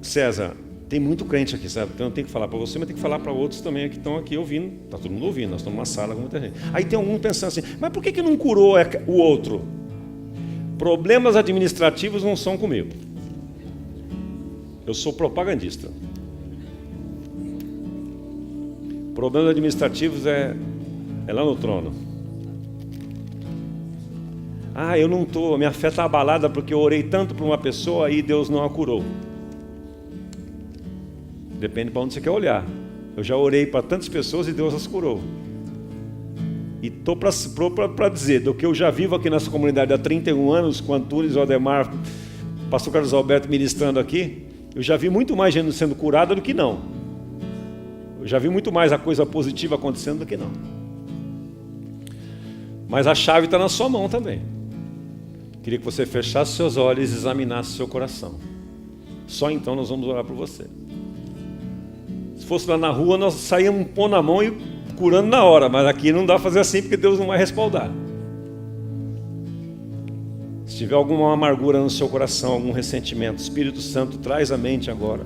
César, Tem muito crente aqui, sabe? Então eu tenho que falar para você, mas tenho que falar para outros também que estão aqui ouvindo. Está todo mundo ouvindo, nós estamos numa sala com muita gente. Aí tem algum pensando assim, mas por que não curou o outro? Problemas administrativos não são comigo. Eu sou propagandista. Problemas administrativos é lá no trono. Eu não estou, minha fé está abalada porque eu orei tanto para uma pessoa e Deus não a curou. Depende para onde você quer olhar. Eu já orei para tantas pessoas e Deus as curou. E estou para dizer, do que eu já vivo aqui nessa comunidade há 31 anos, com Antunes, Aldemar, pastor Carlos Alberto ministrando aqui, eu já vi muito mais gente sendo curada do que não. Eu já vi muito mais a coisa positiva acontecendo do que não. Mas a chave está na sua mão também. Queria que você fechasse seus olhos e examinasse seu coração. Só então nós vamos orar por você. Se fosse lá na rua, nós saíamos pondo na mão e curando na hora, mas aqui não dá para fazer assim porque Deus não vai respaldar. Se tiver alguma amargura no seu coração, algum ressentimento, Espírito Santo, traz a mente agora.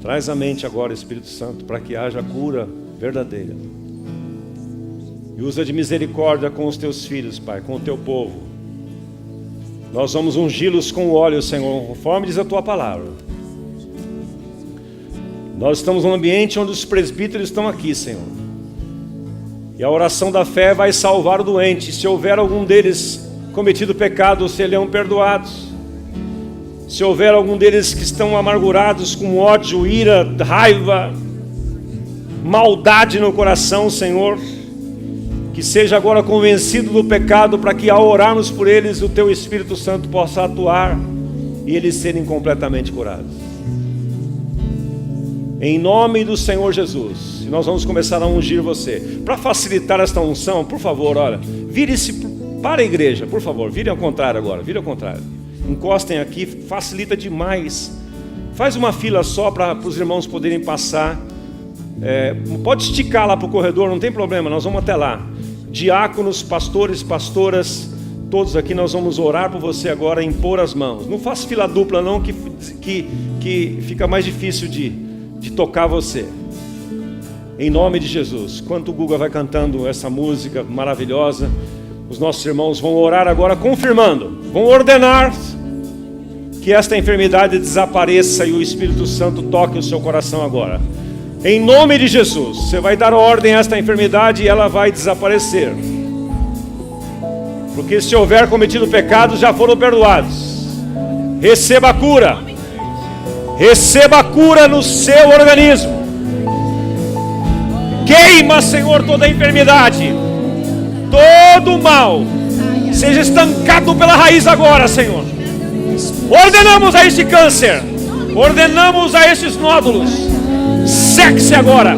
Traz a mente agora, Espírito Santo, para que haja cura verdadeira. E usa de misericórdia com os teus filhos, Pai, com o teu povo. Nós vamos ungí-los com óleo, Senhor, conforme diz a tua palavra. Nós estamos num ambiente onde os presbíteros estão aqui, Senhor. E a oração da fé vai salvar o doente. Se houver algum deles cometido pecado, serão perdoados. Se houver algum deles que estão amargurados com ódio, ira, raiva, maldade no coração, Senhor, que seja agora convencido do pecado, para que ao orarmos por eles, o teu Espírito Santo possa atuar e eles serem completamente curados. Em nome do Senhor Jesus, nós vamos começar a ungir você. Para facilitar esta unção, por favor, olha, vire-se para a igreja, por favor, vire ao contrário agora, vire ao contrário. Encostem aqui, facilita demais. Faz uma fila só para os irmãos poderem passar. Pode esticar lá para o corredor, não tem problema, nós vamos até lá. Diáconos, pastores, pastoras, todos aqui nós vamos orar por você agora, impor as mãos. Não faça fila dupla não, que fica mais difícil de tocar você. Em nome de Jesus. Enquanto o Guga vai cantando essa música maravilhosa, os nossos irmãos vão orar agora confirmando, vão ordenar que esta enfermidade desapareça e o Espírito Santo toque o seu coração agora. Em nome de Jesus, você vai dar ordem a esta enfermidade e ela vai desaparecer. Porque se houver cometido pecados, já foram perdoados. Receba a cura. Receba a cura no seu organismo. Queima, Senhor, toda a enfermidade, todo o mal. Seja estancado pela raiz agora, Senhor. Ordenamos a este câncer, ordenamos a estes nódulos, seque-se agora,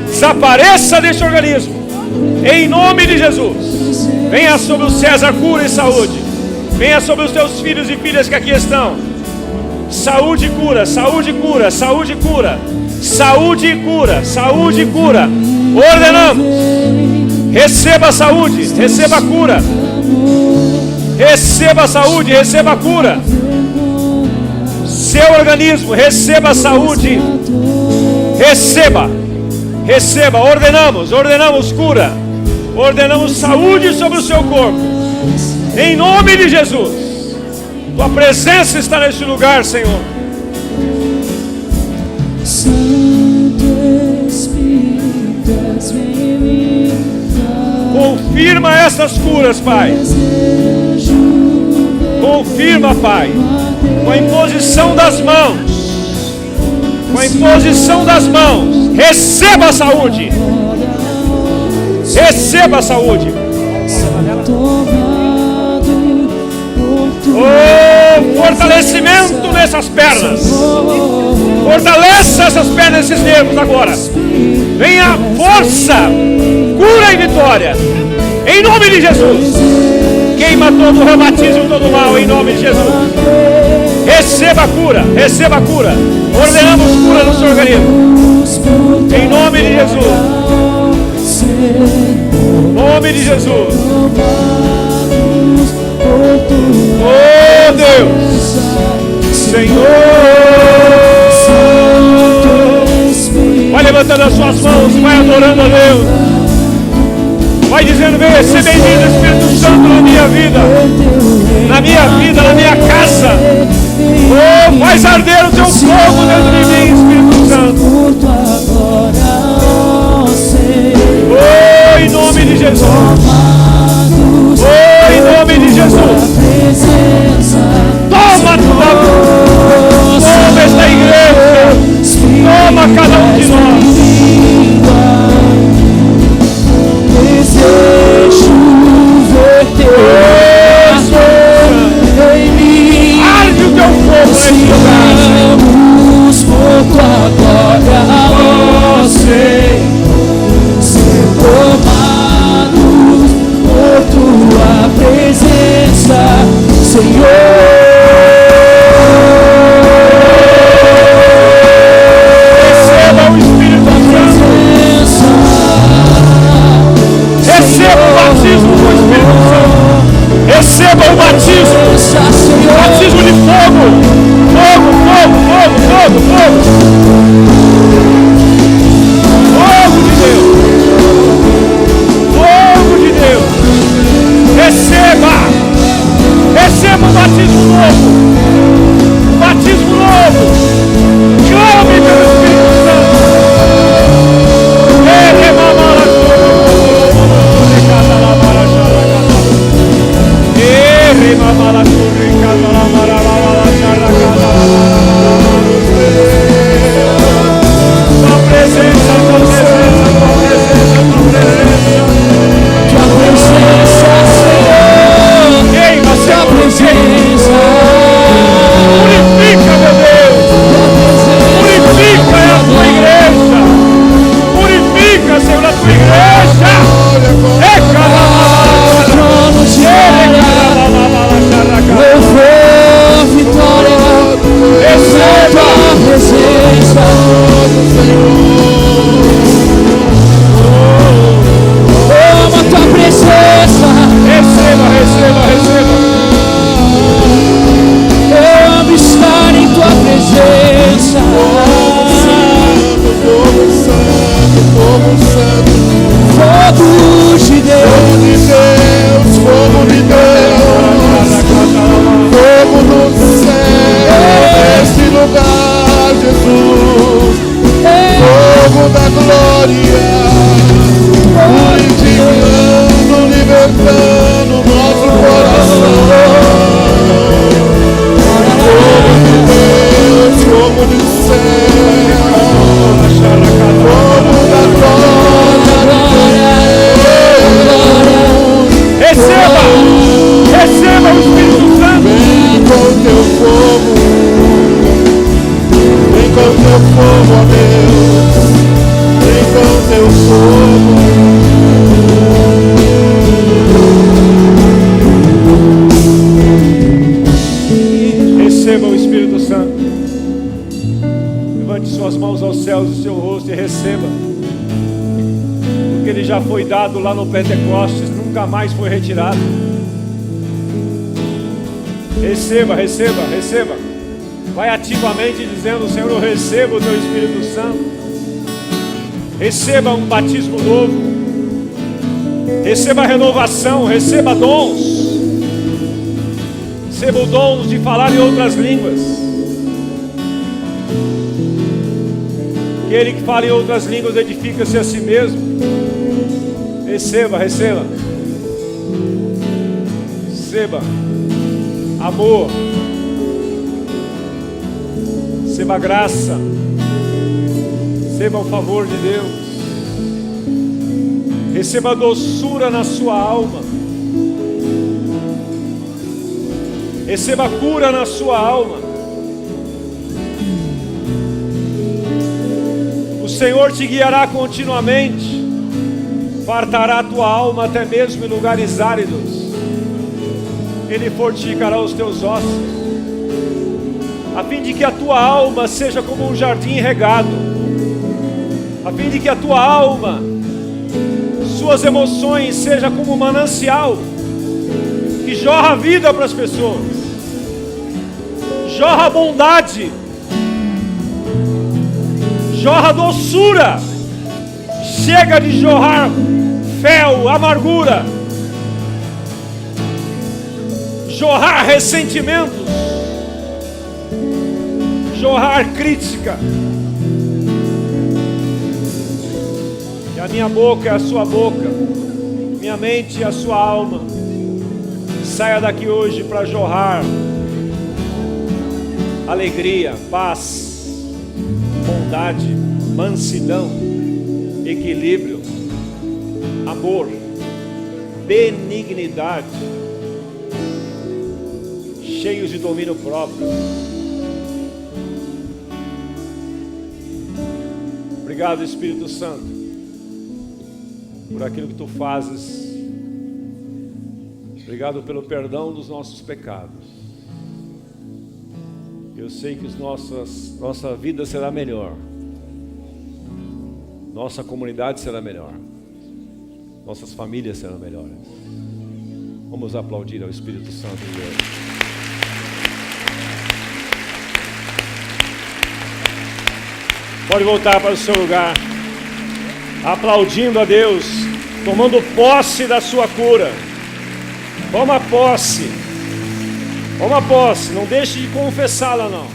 desapareça deste organismo, em nome de Jesus. Venha sobre o César cura e saúde, venha sobre os teus filhos e filhas que aqui estão. Saúde e cura, saúde e cura, saúde e cura, saúde e cura, saúde e cura. Ordenamos, receba a saúde, receba a cura. Receba a saúde, receba a cura. Seu organismo, receba a saúde. Receba, receba, ordenamos cura. Ordenamos saúde sobre o seu corpo. Em nome de Jesus. Tua presença está neste lugar, Senhor. Confirma essas curas, Pai. Confirma, Pai, com a imposição das mãos. Com a imposição das mãos. Receba a saúde. Receba a saúde. Oh, fortalecimento nessas pernas. Fortaleça essas pernas, esses nervos agora. Venha força, cura e vitória. Em nome de Jesus. Queima todo o reumatismo, todo o mal, em nome de Jesus. Receba a cura, receba a cura. Ordenamos cura no seu organismo. Em nome de Jesus. Em nome de Jesus. Oh Deus, Senhor. levanta das suas mãos, vai adorando a Deus. Vai dizendo: venha ser bem-vindo, Espírito Santo, na minha vida, na minha casa. Oh, faz arder o teu fogo dentro de mim, Espírito Santo. Oh, em nome de Jesus. Oh, em nome de Jesus. Toma esta igreja. Toma cada um de nós. Desejo ver teu amor em mim. Arde o teu fogo nesse lugar. Sejamos pouco agora, ó Senhor, ser tomados por tua presença, Senhor. Receba o Espírito Santo. Receba o batismo do Espírito Santo. Receba o batismo. Batismo de fogo. Fogo, fogo, fogo, fogo, fogo. Fogo de Deus. Fogo de Deus. Receba. Receba um batismo novo. Um batismo novo. Clame pelo Espírito Santo. Tua presença, tua presença, tua presença, tua presença. Tua presença, Senhor. Queima, Senhor, presença. Purifica, meu Deus. Purifica a tua igreja. Purifica, Senhor, a tua igreja. Trono de louvor, vitória. Receba a presença. Toma tua presença. Receba, receba, receba. Eu amo estar em tua presença. Fogo santo, fogo santo. Fogo de Deus. Fogo de Deus, fogo do céu, neste lugar, Jesus, fogo da glória, purificando, libertando nosso coração. Fogo de Deus, fogo do céu, fogo da glória. Receba! Receba o Espírito Santo! Vem com teu fogo, vem com teu fogo, ó Deus, vem com teu fogo. Receba o Espírito Santo. Levante suas mãos aos céus e seu rosto e receba. Porque ele já foi dado lá no Pentecostes, nunca mais foi retirado. Receba, receba, receba. Vai ativamente dizendo: Senhor, eu recebo o teu Espírito Santo. Receba um batismo novo. Receba renovação, receba dons. Receba o dom de falar em outras línguas. Aquele que fala em outras línguas edifica-se a si mesmo. Receba, receba. Receba amor. Receba graça. Receba o favor de Deus. Receba doçura na sua alma. Receba cura na sua alma. O Senhor te guiará continuamente. Fartará a tua alma até mesmo em lugares áridos. Ele fortificará os teus ossos, a fim de que a tua alma seja como um jardim regado, a fim de que a tua alma, suas emoções sejam como um manancial que jorra vida para as pessoas, jorra bondade, jorra doçura, Chega de jorrar fel, amargura, jorrar ressentimentos, jorrar crítica. Que a minha boca é a sua boca, minha mente é a sua alma. Saia daqui hoje para jorrar alegria, paz, bondade, mansidão, equilíbrio, amor, benignidade, cheios de domínio próprio. Obrigado, Espírito Santo, por aquilo que tu fazes. Obrigado pelo perdão dos nossos pecados. Eu sei que nossa vida será melhor. Nossa comunidade será melhor. Nossas famílias serão melhores. Vamos aplaudir ao Espírito Santo de Deus. Pode voltar para o seu lugar, aplaudindo a Deus, tomando posse da sua cura. Toma posse. Toma posse, não deixe de confessá-la não.